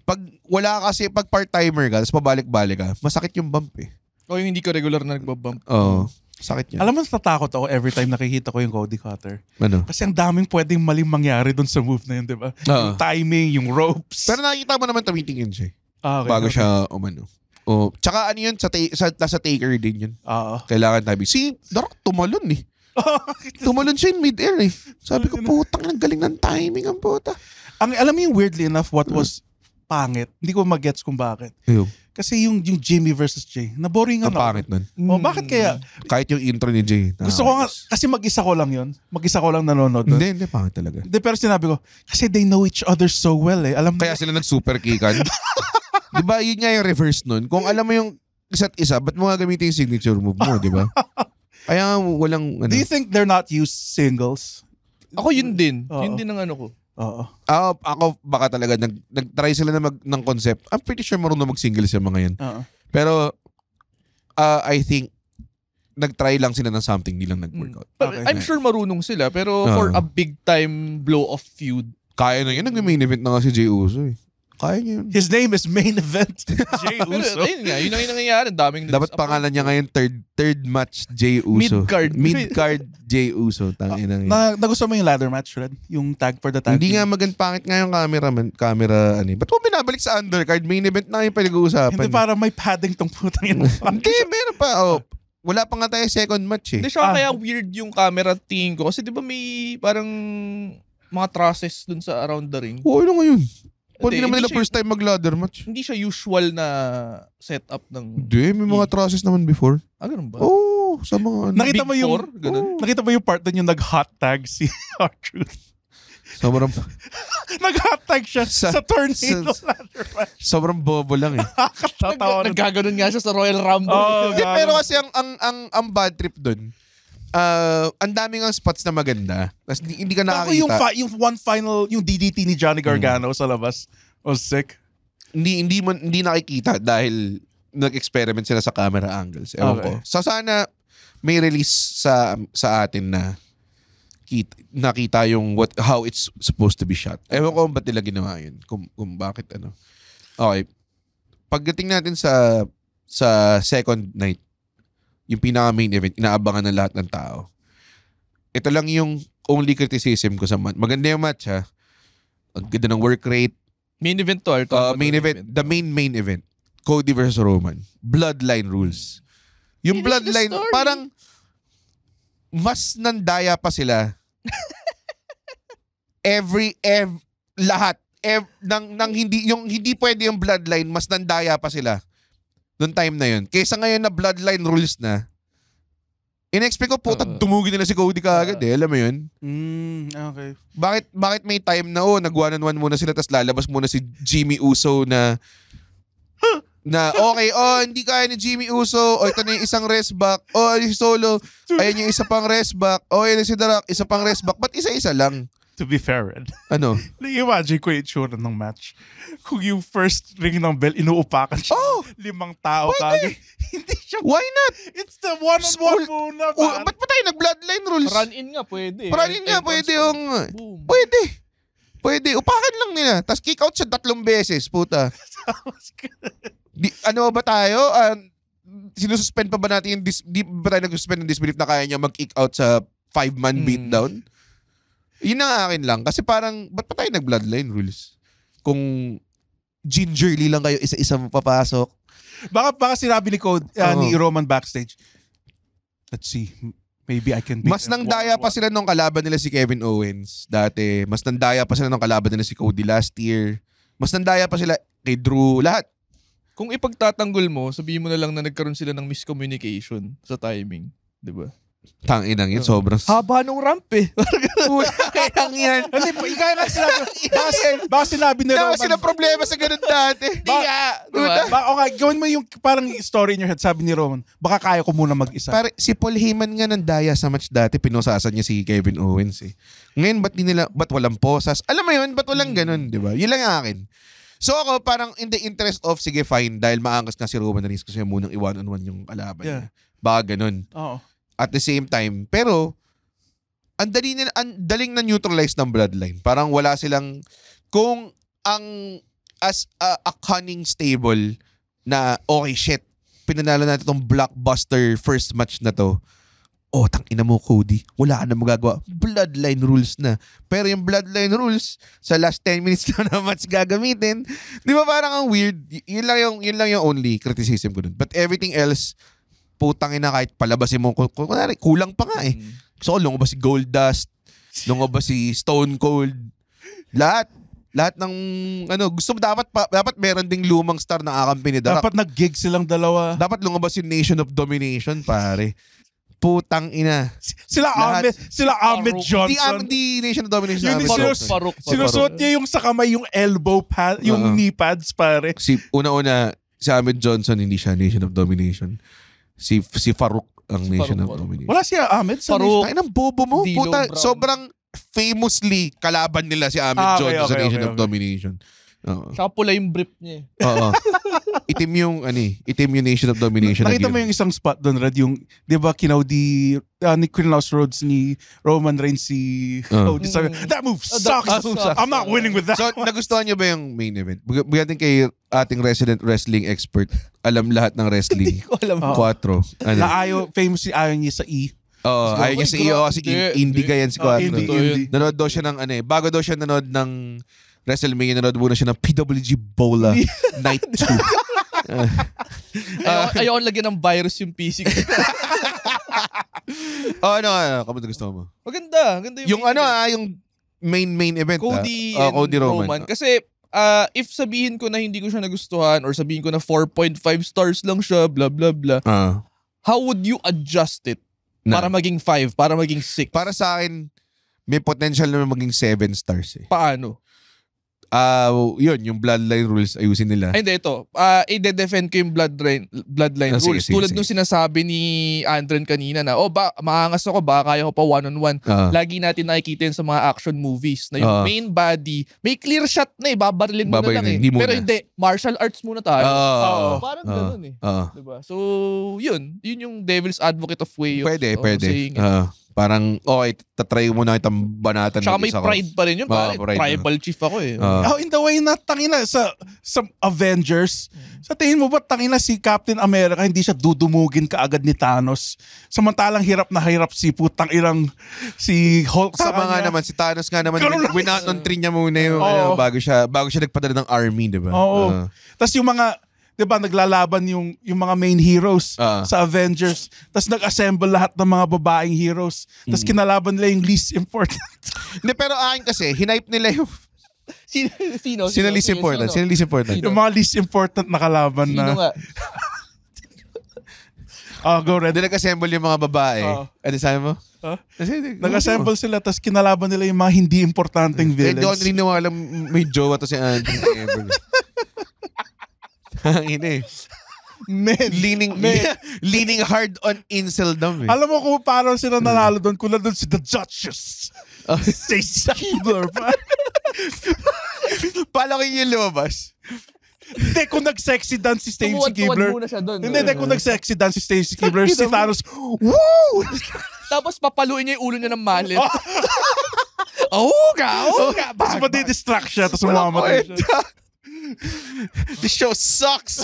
pag part-timer ka, tapos pabalik-balik ka, masakit yung bump eh. O yung hindi ko regular na nagbabump. Oo. Sakit niya. Alam mo, natatakot ako every time nakikita ko yung Cody Cutter. Ano? Kasi ang daming pwedeng maling mangyari dun sa move na yun, di ba? Yung timing, yung ropes. Pero nakikita mo naman tumitingin siya. Okay, bago siya umano. Tsaka ano yun, nasa taker din yun. Kailangan tabi. Si The Rock tumalon eh. Tumalon siya in mid-air eh. Sabi ko, putang lang galing ng timing ang puta. Alam mo yung weirdly enough what was pangit. Hindi ko mag-gets kung bakit. Kasi yung Jimmy versus Jay, naboringan ako. Ang pangit nun. Bakit kaya? Kahit yung intro ni Jay. Gusto ko nga, kasi mag-isa ko lang yun. Mag-isa ko lang nanonood nun. Hindi, pangit talaga. Hindi, pero sinabi ko, kasi they know each other so well eh. Kaya sila nag-super kickan. Diba, yun nga yung reverse nun. Kung alam mo yung isa't isa, ba't mo nga gamitin yung signature move mo, diba? Kaya walang... Do you think they're not used singles? Ako yun din. Yun din ang ano ko. Ako baka talaga nag-try sila na ng concept. I'm pretty sure marunong mag-singles yung mga yan. Pero I think nag-try lang sila ng something, hindi lang nag-workout. I'm sure marunong sila, pero for a big time blow of feud. Kaya na yun, nag-main event na nga si Jey Uso eh. Kaya niya yun. His name is Main Event Jey Pero Uso. ayun nga, yun ang nangyayari. Daming Dapat pangalan niya ngayon third match Jey Uso. Mid-card. Mid-card Jey Uso. Tangina yun. Nagustuhan mo yung ladder match, Red? Yung tag for the tag Hindi team? nga pangit nga yung camera ano. Ba't mo binabalik sa undercard? Main event na yung pinag-uusapan. Hindi, para may padding tong putang ina. Hindi, meron pa. Oh, wala pa nga tayo second match eh. Hindi siya kaya weird yung camera tingin ko. Kasi di ba may parang mga trusses dun sa around the ring. Oo, ano ngayon? Hindi Hindi naman nila siya- first time mag-ladder match. Hindi siya usual na setup ng... Hindi, may mga trusses naman before. Ganun ba? Oo, sa mga ano. Nakita mo Big yung Four? Ganun? Nakita mo yung part doon yung nag-hot tag si R-Truth. Sobrang, Nag-hot tag siya sa tornado ladder match. sobrang bobo lang eh. Nakakatawa. Naggaganon nga siya sa Royal Rumble. Oh, Hindi, gago. pero kasi ang bad trip dun, ang daming ang spots na maganda. Tapos hindi ka Ako nakakita. yung one final, yung DDT ni Johnny Gargano sa labas. Was sick. Hindi nakikita dahil nag-experiment sila sa camera angles. Ewan Okay. ko. So sana may release sa atin na nakita yung how it's supposed to be shot. Ewan ko ba't nila ginawa yun. Kung bakit ano. Okay. Pagdating natin sa second night, yung pinaka main event, inaabangan ng lahat ng tao. Ito lang yung only criticism ko sa match. Maganda yung match ha. Ang ganda ng work rate. Main event to. Main event. The main event. Cody versus Roman. Bloodline rules. Yung Finish the bloodline, story. parang mas nandaya pa sila. Lahat. Nang hindi pwede yung bloodline, mas nandaya pa sila. Noong time na yun. Kaysa ngayon na bloodline rules na, in-expect ko, puta, dumugin nila si Cody kaagad eh. Alam mo yun? Okay. Bakit may time na, nag-one-on-one muna sila, tapos lalabas muna si Jimmy Uso na okay, hindi kaya ni Jimmy Uso, ito na yung isang rest back, si Solo, ayun yung isa pang rest back, ayun si The Rock, isa pang rest back, ba't isa-isa lang? To be fair, Red. Ano? Imagine ko yung itsura ng match. Kung yung first ring ng bell, inuupakan siya. 5 tao kagad. Hindi siya. Why not? It's the one-on-one muna, man. Ba't pa tayo nag-bloodline rules? Run-in nga pwede. Run-in nga, pwede yung... Boom. Pwede. Upakan lang nila. Tapos kick out siya 3 beses, puta. Ano ba tayo? Sinususpend pa ba natin yung... Di ba tayo nag-suspend ng disbelief na kaya niya mag-kick out sa 5-man beatdown? Yun ang akin lang. Kasi parang, ba't pa tayo nag-bloodline rules? Kung gingerly lang kayo, isa-isa papasok. Baka sinabi ni Code, ni Roman backstage, let's see, maybe I can beat Mas nang daya pa sila nung kalaban nila si Kevin Owens dati. Mas nang daya pa sila nung kalaban nila si Cody last year. Mas nang daya pa sila kay Drew. Lahat. Kung ipagtatanggol mo, sabihin mo na lang na nagkaroon sila ng miscommunication sa timing. Diba? Tanginang yun, sobrang... Haba nung ramp eh. Kayang yan. Hindi, ikaw nga sinabi. Baka sinabi ni Dawa Roman. sila problema sa ganun dati. Di nga. Gawin mo yung parang story in your head, sabi ni Roman, baka kaya ko muna mag-isa. Pare, si Paul Heyman nga ng daya sa match dati, pinosasan niya si Kevin Owens eh. Ngayon, ba't walang posas? Alam mo yun, ba't walang ganun, di ba? Yun lang ang akin. So ako, parang in the interest of, sige fine, dahil maangkas nga si Roman Reigns kasi munang i-one-on-one yung kalaban niya. Baka ganun. Oo. At the same time, pero ang daling na neutralize ng bloodline. Parang wala silang as a cunning stable na okay shit, pinanalo natin tong blockbuster first match na to. Tangina mo Cody, wala ka na magagawa. Bloodline rules na. Pero yung bloodline rules sa last 10 minutes na match gagamitin. Di ba parang ang weird? Yun lang yung only criticism ko dun. But everything else, putang ina, kahit palabasin mo, kulang pa nga eh. So, lumabas si Goldust, lumabas si Stone Cold, lahat ng, gusto mo dapat meron ding lumang star na akampi ni The Rock. Dapat nag-gig silang dalawa. Dapat lumabas si Nation of Domination, pare. Putang ina. Sila Ahmed Johnson. Di Nation of Domination. Yun, Faruk. Sinusuot niya yung sa kamay, yung elbow pad, yung knee pads, pare. Una-una, si Ahmed Johnson, hindi siya Nation of Domination. Si Faruk ang Nation of Domination. Wala siya Ahmed sa Faruk. Ay, ng bobo mo. D'Lo Puta, Brown. sobrang famously kalaban nila si Ahmed Johnson sa Nation of Domination. Oo. Saka pula yung brief niya eh. Oo. Itim yung Nation of Domination. Nakita mo yung isang spot doon, Rad, yung, di ba, ni Kronos Rhodes ni Roman Reigns si Cody. Sabi, that move sucks! I'm not winning with that. So, nagustuhan niyo ba yung main event? Bugyan kay ating resident wrestling expert. Alam lahat ng wrestling. Hindi ko alam. 4. Ano? Famously ayaw niya sa E. Oo, ayaw niya sa iyo kasi indie ka yan si 4. Indie. Nanood daw siya ng bago daw siya nanood ng WrestleMania, nanood muna siya ng PWG Bola Night 2. Ayaw lagyan ng virus yung PC ko. ano, kamusta gusto mo? Maganda Yung yung main event. Cody and Cody Roman. Kasi if sabihin ko na hindi ko siya nagustuhan or sabihin ko na 4.5 stars lang siya, blah blah blah. How would you adjust it para maging 5, para maging 6? Para sa akin, may potential na maging 7 stars eh. Paano? Yun, yung bloodline rules ayusin nila. Ay, hindi, ito. I-defend ko yung bloodline rules. Tulad nung sinasabi ni Andren kanina na, maangas ako, baka kaya ko pa one-on-one. Lagi natin nakikita yun sa mga action movies na yung main body, may clear shot na babarilin mo na lang eh. Pero hindi, martial arts muna tayo. Parang ganun eh. Diba? So, yun yung devil's advocate of way of pwede. saying it. Parang, tatry mo na itang banatan. Tsaka may pride pa rin yun. Tribal chief ako eh. In the way na tangina sa Avengers, sa tingin mo ba tangina si Captain America hindi siya dudumugin kaagad ni Thanos? Samantalang hirap na hirap si putang irang si Hulk sa tama kanya. nga naman, si Thanos nga naman, winanon-tree niya muna yung bago siya nagpadala ng army, diba? Oo. Tapos yung mga, diba, naglalaban yung mga main heroes sa Avengers. Tapos nag-assemble lahat ng mga babaeng heroes. Tapos kinalaban nila yung least important. Hindi, pero akin kasi, hinipe nila yung Sino least important? Yung mga least important na kalaban na. Sino nga? Go Red. Hindi nag-assemble yung mga babae. Ano sabi mo? Nag-assemble sila, tapos kinalaban nila yung mga hindi importanteng villains. Hindi ko niniwala may jowa to si Andrew. Hangin eh. Leaning hard on inceldom eh. Alam mo kung paano sila nanalo doon? Kung doon si The Duchess. Stacy Keibler. Paano kayo yung lumabas? Hindi, kung nag-sexy dance si Stacy Keibler. Muna siya doon. Hindi, kung nag-sexy dance si Stacy Keibler, si Thanos, woo! Tapos papaluin niya yung ulo niya ng mallet. Tapos madidistract siya, tapos mamamatay siya. This show sucks.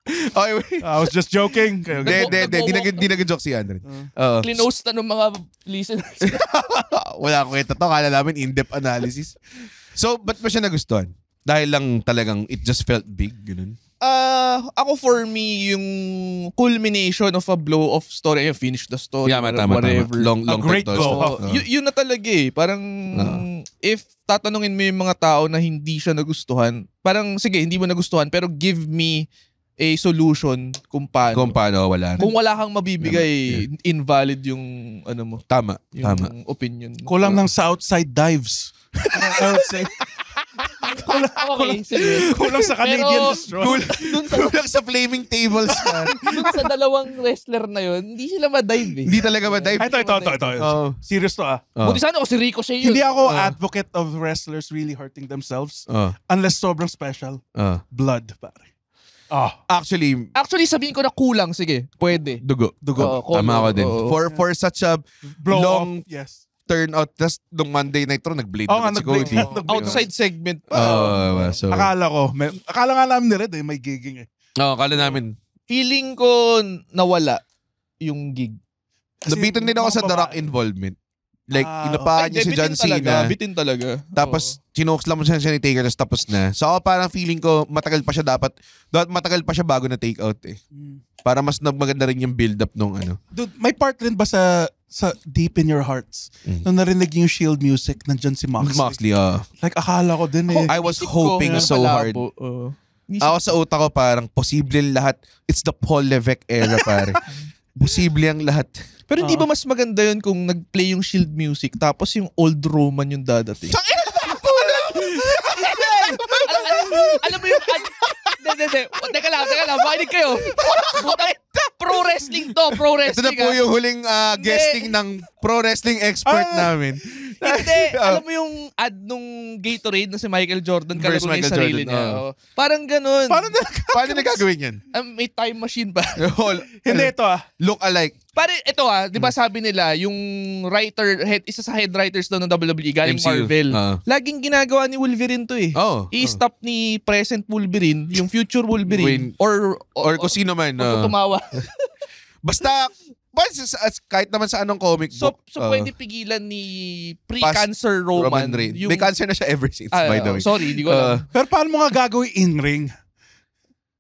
Okay, wait. I was just joking. Di nag-joke si Andre. Clinose na ng mga listeners. Wala akong kwenta to. Kala namin in-depth analysis. So, ba't mo siya nagustuhan? Dahil lang talagang it just felt big, ganun? Ako for me, yung culmination of a blow of story, finish the story, tama. Long great goal. Yun na talaga eh. Parang, if tatanungin mo yung mga tao na hindi siya nagustuhan, parang, sige, hindi mo nagustuhan, pero give me a solution kung paano. Wala. Kung wala kang mabibigay, invalid yung, mo. Tama. Opinion. Kulang ng sa outside dives. I would say. Okay, sige. Kulang sa Canadian Destroy. Kulang sa flaming tables. Dun sa dalawang wrestler na yun, hindi sila ma-dive eh. Hindi talaga ma-dive. Ito. Serious to Buti sana ako si Ricochet yun. Hindi ako advocate of wrestlers really hurting themselves unless sobrang special. Blood, pare. Actually, sabihin ko na kulang. Sige, pwede. Dugo. Tama ako din. For such a long turn out, tas nung Monday Night Raw, nag-blade si Cody. Outside segment pa. So, akala nga namin ni Red may gigging eh. Akala namin. Feeling ko nawala yung gig. Nabitin din ako sa The Rock involvement. Like, inapaan niya si John Cena. Bitin talaga. Tapos, chinokes lang mo siya ni Taker, tapos na. So, ako parang feeling ko, matagal pa siya matagal pa siya bago na take out eh. Para mas maganda rin yung build-up nung ano. Dude, may part rin ba sa Deep in Your Hearts? Nung narinig yung Shield music, nandyan si Moxley. Like, akala ko din eh. I was hoping so hard. Ako sa utak ko parang, posible lahat. It's the Paul Levesque era, pare. Posible ang lahat. Pero hindi ba mas maganda yun kung nag-play yung Shield music tapos yung old Roman yung dadating? Alam mo yung... Teka lang, makinig kayo. Pro wrestling to, pro wrestling. Ito na po yung huling guesting ng pro wrestling expert namin. Hindi, alam mo yung ad nung Gatorade na si Michael Jordan kalaro niya yung sarili niya. Parang ganun. Paano nagagawin yan? May time machine ba? Hindi ito Look alike. Pare, ito di ba sabi nila, yung isa sa head writers daw ng WWE galing MCU. Marvel, laging ginagawa ni Wolverine to eh. I-stop ni present Wolverine, yung future Wolverine, or kung sino man. tumawa. Basta, kahit naman sa anong comic book. So pwede pigilan ni pre-cancer Roman Reigns. May cancer na siya ever since, by the way. Sorry, hindi ko alam. Pero paano mo nga gagawin in-ring?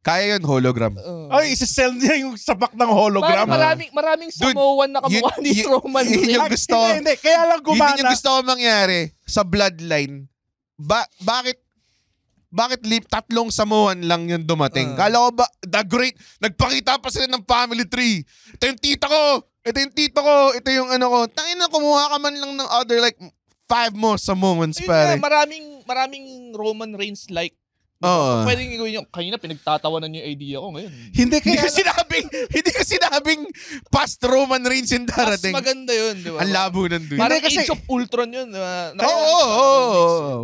Kaya yun, hologram. Ay, isa-sell niya yung sapak ng hologram. Maraming Samoan na kamukha ni Roman Reigns. Yun yung gusto. Hindi. Kaya lang gumana. Yun yung gusto ko mangyari sa bloodline. Bakit tatlong Samoan lang yung dumating? Kala ko ba, the great, nagpakita pa sila ng family tree. Ito yung tita ko. Ito yung tito ko. Ito yung ano ko. Tangina, kumuha ka man lang ng other like 5 more Samoans, pare. Maraming Roman Reigns like. Pwede nga gawin yung, kanina pinagtatawanan yung idea ko ngayon. Hindi ko sinabing past Roman Reigns yung darating. Mas maganda yun, di ba? Ang labo nandun. Parang Age of Ultron yun.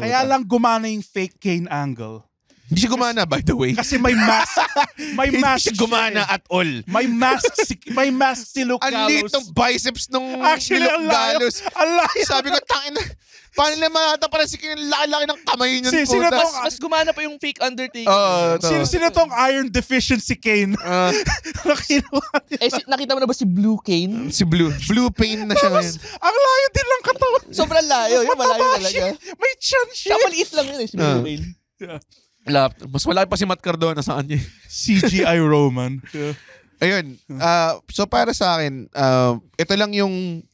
Kaya lang gumana yung fake Kane angle. Hindi siya gumana, by the way. Kasi may mask. Hindi siya gumana at all. May mask si Luke Gallows. Ang liit ng biceps nung Actually, Luke Gallows. Ang layo. Sabi ko, tangina. Paano nila makata para si Kane? Laki-laki ng kamay niyan. Mas gumana pa yung fake Undertaker. Sino tong iron deficiency Kane? Nakita mo na ba si Blue Kane? Si Blue Pain na siya ngayon. Ang layo din ng katawan. Sobrang layo. Yung malayo talaga. May chan siya. Siya maliit lang yun si Blue Kane. Mas malaki pa si Matt Cardona sa kanya. CGI Roman. Ayun. So para sa akin, ito lang yung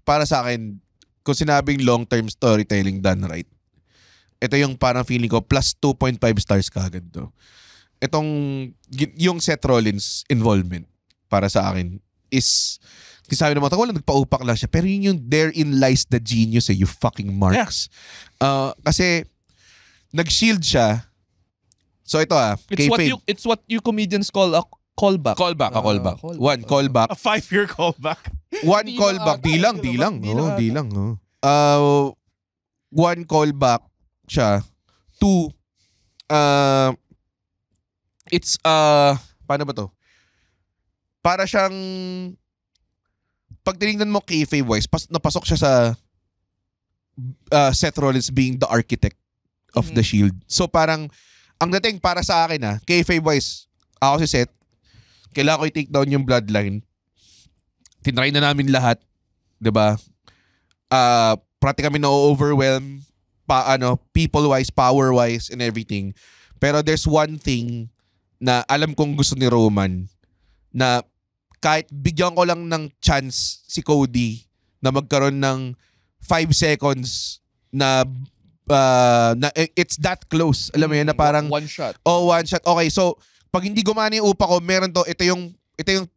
para sa akin, kung sinabing long-term storytelling done right, ito yung parang feeling ko plus 2.5 stars kagad to. Yung Seth Rollins involvement para sa akin is, kasi sabi naman, wala, nagpa-upak lang siya. Pero yun yung therein lies the genius you fucking marks. Kasi nag-shield siya. So ito It's what you comedians call a callback. Callback. One callback. A 5-year callback. One callback. Di lang. One callback siya. 2, it's, paano ba to? Para siyang, pag tinignan mo kayfabe wise, napasok siya sa Seth Rollins being the architect of the Shield. So parang, ang dating para sa akin kayfabe wise, ako si Seth, kailangan ko i-take down yung bloodline. Tinry na namin lahat. Diba? Practically kami na-overwhelm people-wise, power-wise, and everything. Pero there's one thing na alam kong gusto ni Roman na kahit bigyan ko lang ng chance si Cody na magkaroon ng 5 seconds na it's that close. Alam mo yun, na parang one shot. One shot. Okay, so pag hindi gumana yung upa ko, meron to, ito yung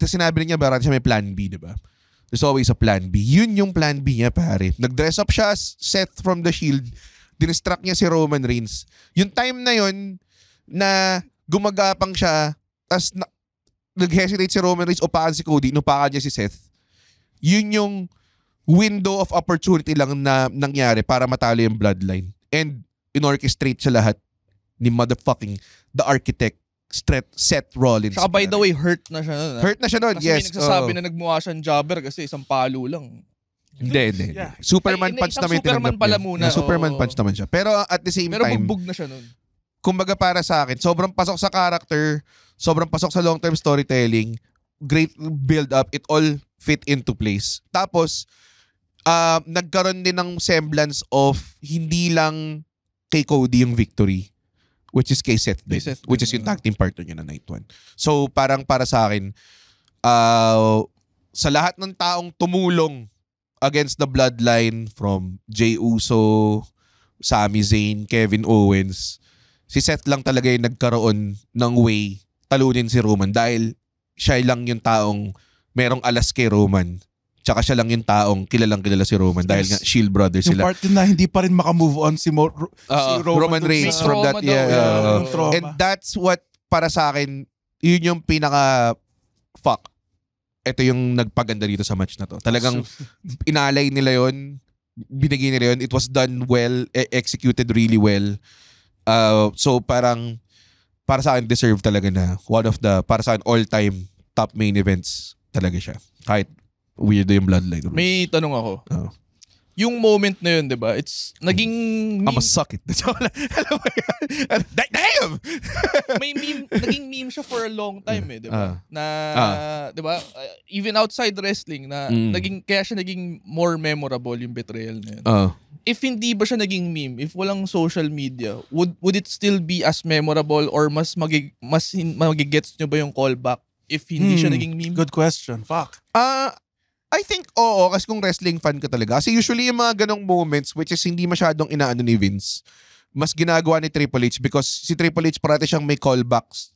sinabi niya, meron siya may plan B, diba? There's always a plan B. Yun yung plan B niya, pare. Nag-dress up siya, Seth from the Shield, dinistract niya si Roman Reigns. Yung time na yun, na gumagapang siya, tas nag-hesitate si Roman Reigns, upakan si Cody, inupakan niya si Seth. Yun yung window of opportunity lang na nangyari para matalo yung bloodline. And in-orchestrate siya lahat ni motherfucking the architect, Seth Rollins. Saka by the way, hurt na siya nun. Hurt na siya nun, kasi yes. Kasi may nagsasabi na nagmukha siyang jobber kasi isang palo lang. Hindi. Yeah. Superman punch naman yung tinanggap pala muna. Superman punch naman siya. Pero at the same time, bugbog na siya nun. Kumbaga para sa akin, sobrang pasok sa character, sobrang pasok sa long-term storytelling, great build-up, it all fit into place. Tapos, nagkaroon din ng semblance of hindi lang kay Cody yung victory, which is kay Seth din, which is yung tag team partner niya na Night 1. So parang para sa akin, sa lahat ng taong tumulong against the bloodline from Jey Uso, Sami Zayn, Kevin Owens, si Seth lang talaga yung nagkaroon ng way talunin si Roman dahil siya lang yung taong merong alas kay Roman. Tsaka siya lang yung taong kilalang-kilala si Roman dahil nga Shield Brothers sila. Yung part na hindi pa rin makamove on si Roman Reigns from that. And that's what, para sa akin, yun yung pinaka-fuck. Ito yung nagpaganda dito sa match na to. Talagang inalay nila yon, binigay nila yun. It was done well, executed really well. So parang para sa akin deserve talaga na one of the para sa akin all-time top main events talaga siya. Kahit weirdo yung Bloodline. May tanong ako. Yung moment na yun, di ba? It's naging meme. I'ma suck it. Alam mo yan? Damn! May meme, naging meme siya for a long time di ba? Di ba? Even outside wrestling, kaya siya naging more memorable yung betrayal na yun. If hindi ba siya naging meme, if walang social media, would it still be as memorable or mas magigets nyo ba yung callback if hindi siya naging meme? Good question. Fuck. I think oo, kasi kung wrestling fan ka talaga. Kasi usually yung mga ganong moments which is hindi masyadong inaano ni Vince, mas ginagawa ni Triple H because si Triple H parati siyang may callbacks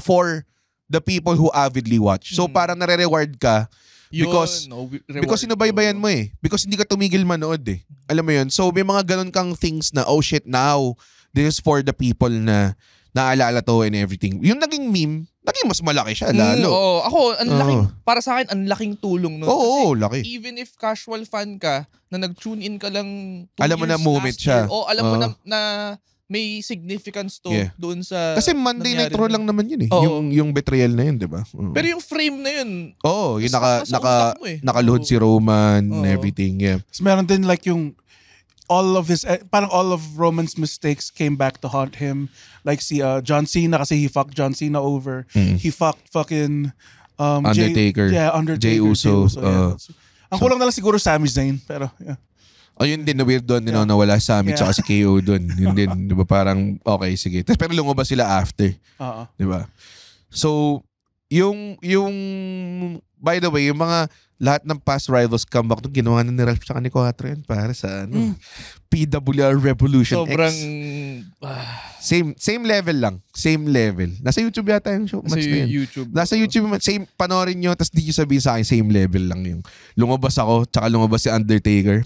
for the people who avidly watch. So parang nare-reward ka because sinubaybayan mo because hindi ka tumigil manood Alam mo yun? So may mga ganon kang things na oh shit, now this is for the people na naalala to and everything. Yung naging meme, naging mas malaki siya lalo. Ako, para sa akin, ang laking tulong nun. Oo, laki. Even if casual fan ka, na nag-tune in ka lang 2 alam mo na moment siya. Alam mo na may significance to doon sa kasi Monday Night Raw lang naman yun yung betrayal na yun, di ba? Pero yung frame na yun. Yung nakaluhod si Roman and everything. Yeah. So, meron din like yung all of Roman's mistakes came back to haunt him. Like si John Cena kasi he fucked John Cena over. He fucked fucking Undertaker. Undertaker. Jey Uso. Ang kulang na lang siguro Sami Zayn, pero yeah. Yun din na weird doon, nawala si Sami tsaka si KO doon. Yun din, di ba? Parang okay, sige. Pero lumabas sila after. Di ba? So, yung by the way, yung mga lahat ng past rivals comeback to ginawa na ni Ralph tsaka ni Quattro yan para sa PWR Revolution sobrang same level lang. Same level. Nasa YouTube yata yung show. Match na yun. Nasa YouTube. Same, panoorin nyo tapos di nyo sabihin sa akin same level lang yung lumabas ako tsaka lumabas si Undertaker.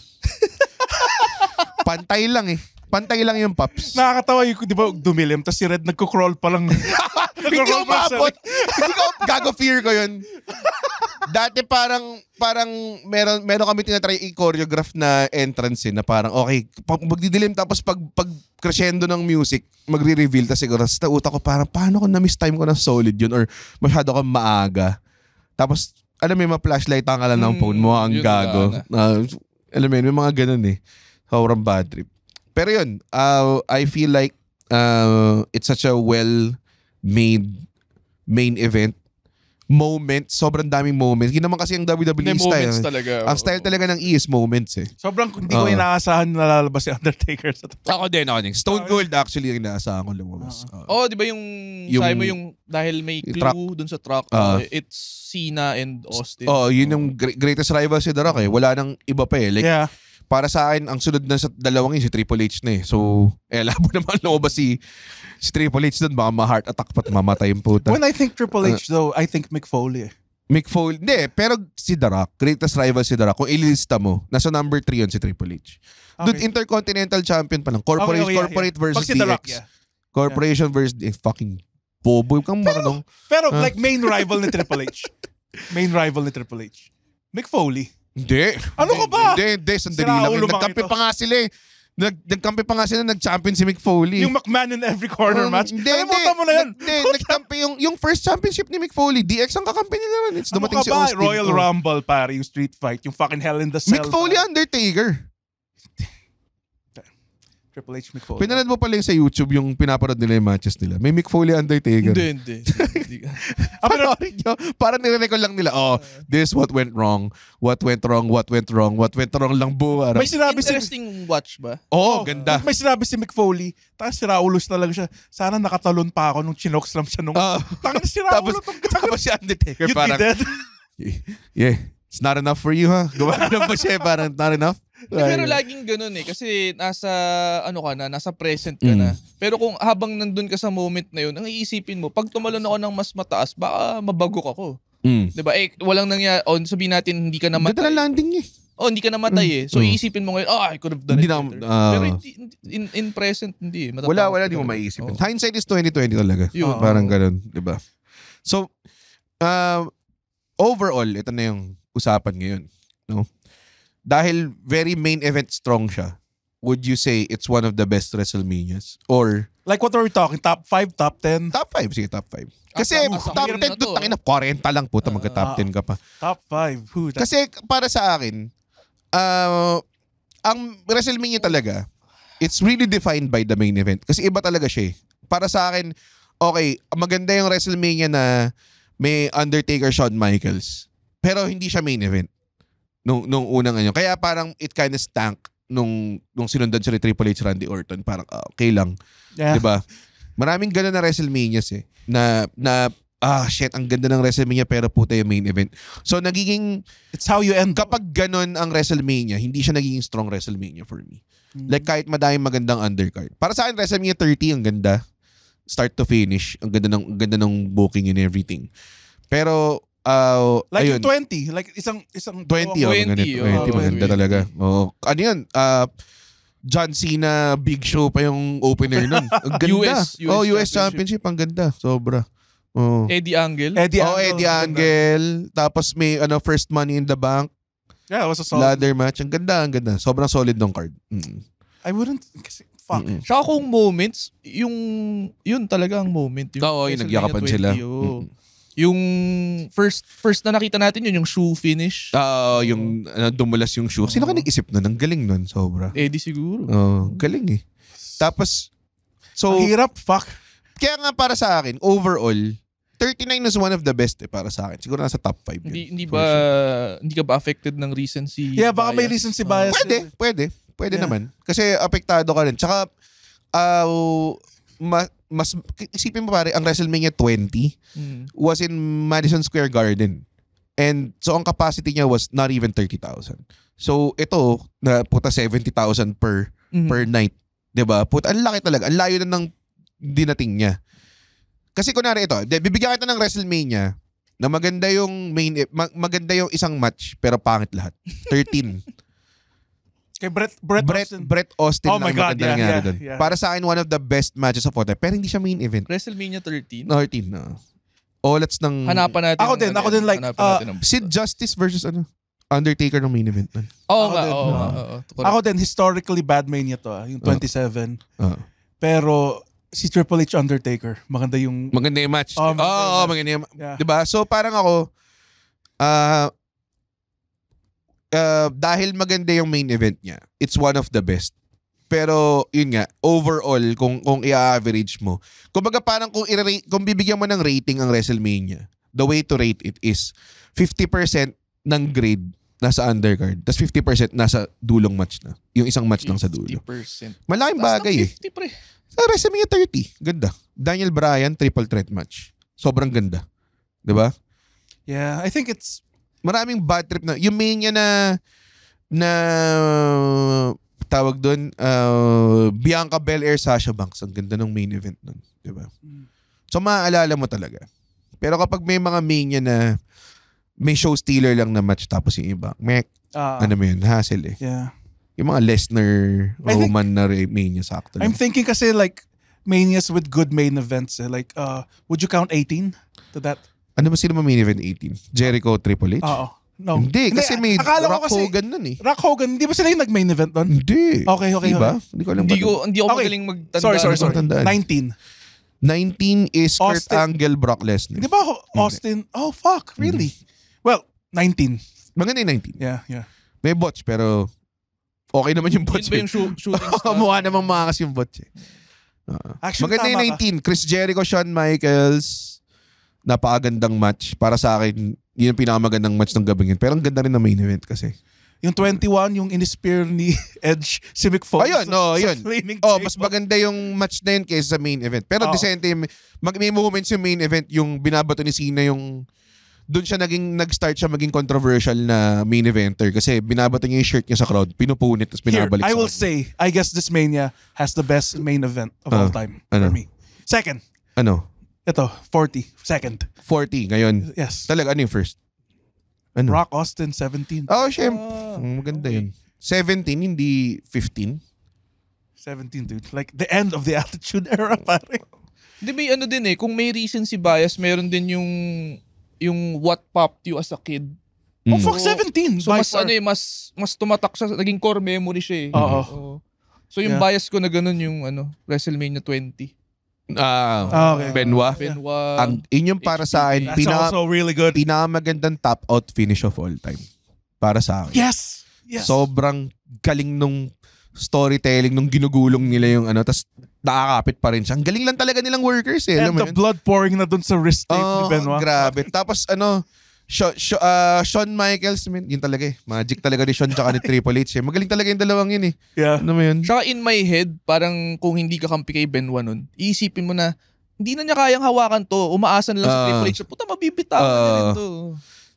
Pantay lang Pantay lang yung Pops. Nakakatawa yung, di ba, dumilim, tapos si Red nagko-crawl pa lang. Hindi umabot. Gago fear ko yun. Dati parang meron kami tinatry i-choreograph na entrance na parang okay, magdidilim tapos pag crescendo ng music, magre-reveal tapos siguro sa utak ko parang paano ko na-miss time ko na solid yun or masyado kang maaga. Tapos alam mo, ma-flashlight ang ka lang ng phone mo, ang gago. Alam mo, may mga ganun Sobrang bad trip. Pero yun, I feel like it's such a well-made main event. Moments, sobrang daming moments. Yun naman kasi yung WWE style. Talaga. Ang style talaga ng E is moments Sobrang hindi ko inaasahan na lalabas si Undertaker sa Ako din. Stone Cold actually yung inaasahan ko lumabas. Di ba yung sabi mo yung dahil may clue dun sa truck, it's Cena and Austin. Yun yung greatest rival si The Rock Wala nang iba pa Like, para sa akin, ang sunod na sa dalawang si Triple H na So, labo naman lumabas si Triple H doon, baka ma-heart attack pat mamatay yung puta. When I think Triple H though, I think Mick Foley. Mick Foley, hindi, pero si The Rock, greatest rival si The Rock. Kung ililista mo, nasa number 3 yun si Triple H. Dude, Intercontinental Champion pa lang. Corporate versus si The Rock, DX. Corporation versus DX. Fucking bobo kang marunong. Pero like main rival ni Triple H. Mick Foley. Hindi. Ano ka ba? Hindi. Sandali lang. Nagkampi pa nga sila Nagkampi pa nga sila, nag-champion si Mick Foley. Yung McMahon in every corner match. Kalimutan mo na yun. Nagkampi yung first championship ni Mick Foley. DX ang kakampi nila ron. It's dumating si Austin. Royal Rumble, pare. Yung street fight. Yung fucking Hell in the Cell. Mick Foley, Undertaker. Triple H, Mick Foley. Pinanood mo pala yung sa YouTube yung pinapanood nila yung matches nila. May Mick Foley, Undertaker. Hindi. Panoorin nyo. Parang nire-recall lang nila, this what went wrong. What went wrong lang buo. May sinabi interesting watch ba? Ganda. May sinabi si Mick Foley, tapos siraulos talaga siya. Sana nakatalon pa ako nung chinokeslam siya nung... Tangan siraulo tong gago. Tapos si Undertaker You'd parang... be dead. Yeah. It's not enough for you, ha? Gumagano ba siya? Parang not enough? Pero laging ganun kasi nasa present ka na. Pero kung habang nandun ka sa moment na yun, ang iisipin mo, pag tumalon ako ng mas mataas, baka mabagok ako. Diba? Walang nangyari. Sabihin natin, hindi ka namatay. Ganda na landing hindi ka namatay So iisipin mo ngayon, I could have done it better. Pero in present, hindi. Wala, di mo maiisipin. Hindsight is 2020 talaga. Parang ganun, diba? So, overall, ito na yung usapan ngayon. No? dahil very main event strong siya, would you say it's one of the best WrestleManias? Or Like what are we talking? Top 5, top 10? top 5? Sige, top 5. Kasi Asa- top asa- 10 doon, tangina 40 lang puta, magka-top 10 ka pa. Top 5. Kasi para sa akin, ang WrestleMania talaga, it's really defined by the main event. Kasi iba talaga siya eh. Para sa akin, okay, maganda yung WrestleMania na may Undertaker, Shawn Michaels. Pero hindi siya main event. Nung unang ano. Kaya parang it kind of stank nung sinundan siya ni Triple H, Randy Orton. Parang okay lang. Yeah. Diba? Maraming gano'n na WrestleManias eh. Na shit, ang ganda ng WrestleMania pero puta yung main event. So nagiging, It's how you end. kapag gano'n ang WrestleMania, hindi siya nagiging strong WrestleMania for me. Like kahit madaming magandang undercard. Para sa akin, WrestleMania 30, ang ganda. Start to finish. Ang ganda ng booking and everything. Pero, Like ayun. yung 20. Like isang 20, 20, maganda 20. talaga. Oh, ano yun? John Cena, Big Show pa yung opener nun. Ang ganda. US Championship. Ang ganda. Sobra. Oh. Eddie Angle. Eddie Angle. Tapos may first Money in the Bank. Yeah, it was a solid. Ladder match. Ang ganda. Sobrang solid ng card. I wouldn't, kasi, fuck. Tsaka kung moments, yun talaga ang moment. Oo, yung nagyakapan sila. Yung first na nakita natin yun, yung shoe finish. Yung dumulas yung shoe. Sino ka nag-isip nun? Ang galing nun. Sobra. Eddie siguro. Galing eh. Tapos, Ang hirap, fuck. Kaya nga para sa akin, overall, 39 is one of the best para sa akin. Siguro nasa top 5 yun. Hindi ka ba affected ng recency Yeah, baka may bias? recency bias. Pwede Yeah. naman. Kasi apektado ka rin. Tsaka, mas isipin mo pare, ang WrestleMania 20 was in Madison Square Garden. And so ang capacity niya was not even 30,000. So ito, na puta 70,000 per night. 'Di ba? Puta, ang laki talaga. Ang layo na ng dinating niya. Kasi kunwari ito, bibigyan kita ng WrestleMania na maganda yung maganda yung isang match pero pangit lahat. 13. Kay Brett Austin Oh my lang God, maganda nangyari doon. yeah. Para sa akin, one of the best matches of all time. Pero hindi siya main event. WrestleMania 13. 13 na. Let's ng... Hanapan natin. Ako din, like, Sid Justice versus Undertaker ng main event. Oo Ako nga, din, oo. Ako din, historically bad Mania to. Yung 27. Uh, Pero si Triple H Undertaker, maganda yung... maganda yung match. Maganda yung... Yeah. Diba? So parang ako, dahil maganda yung main event niya, it's one of the best. Pero yun nga, overall, kung i-average mo, kumbaga parang kung bibigyan mo ng rating ang WrestleMania, the way to rate it is 50% ng grade nasa undercard, tas 50% nasa dulong match na. Yung isang match lang sa dulo. 50%. Malaking bagay eh. 50 pre. Sa WrestleMania 30, ganda. Daniel Bryan, triple threat match. Sobrang ganda. Diba? Yeah, I think it's... Maraming bad trip na. Yung Mania na tawag doon, Bianca Belair, Sasha Banks. Ang ganda ng main event nun. Diba? So maaalala mo talaga. Pero kapag may mga Mania na may show stealer lang na match tapos yung iba, ano mo yun, hassle eh. Yeah. Yung mga Lesnar, Roman na Mania, sakto lang. I'm thinking kasi like Manias with good main events. Like, would you count 18 to that? Ano ba sino main event 18? Jericho, Triple H? Oo. No. Hindi, kasi may akala ko Rock kasi- Hogan nun eh. Rock Hogan, hindi ba sila yung nag-main event doon? Hindi. Okay. Diba? Hindi ko alam Hindi ba? ako Okay. magaling magtanda. Sorry. Tandaan. 19. 19 is Kurt Austin. Angle, Brock Lesnar. Di ba Austin? Oh, fuck. Really? Well, 19. Maganda yung 19. Yeah. May botch, pero okay naman yung Yun botch. ba yung shooting star? Mukha namang makas yung botch eh. Actually, Maganda tama yung 19. Chris Jericho, Shawn Michaels. Napakagandang match. Para sa akin, yun yung pinakamagandang match ng gabing yun. Pero ang ganda rin ng main event kasi. Yung 21, yung in-spear ni Edge, si Mick Foley. Ayun, yun. Flaming Mas table. maganda yung match na yun kaysa sa main event. Pero at the same time, may moments yung main event, yung binabato ni Cena yung... Doon siya nag-start siya maging controversial na main eventer kasi binabato niya yung shirt niya sa crowd, pinupunit, tapos Here, binabalik I sa will kanya. say, I guess this Mania has the best main event of all time ano? for me. Second. Ano? Ito, 40. Second. 40 ngayon. Yes. Talaga, ano yung first? Ano? Rock Austin, 17. Syempre. Maganda yun. 17, hindi 15. 17, dude. Like, the end of the Attitude Era, pare. Hindi, may ano din eh. Kung may recency bias, meron din yung what popped you as a kid. Oh, fuck, 17. So mas mas tumatak siya, naging core memory siya eh. Oo. So yung bias ko na ganun yung WrestleMania 20. Okay. Benoit. Yun yung para sa akin, That's also really good. pinakamagandang top out finish of all time. Para sa akin. Yes. Sobrang galing nung storytelling, nung ginugulong nila yung tas nakakapit pa rin siya. Ang galing lang talaga nilang workers eh. And the blood pouring na dun sa wrist tape ni Benoit. Grabe. Tapos Shawn Michaels, yun talaga eh. Magic talaga ni Shawn tsaka ni Triple H eh. Magaling talaga yung dalawang yun eh. Yeah. Ano mo yun? Tsaka in my head, parang kung hindi ka kampi kay Benoit nun, iisipin mo na, hindi na niya kayang hawakan to, umaasa na lang sa Triple H. Puta, mabibitawan na rin to.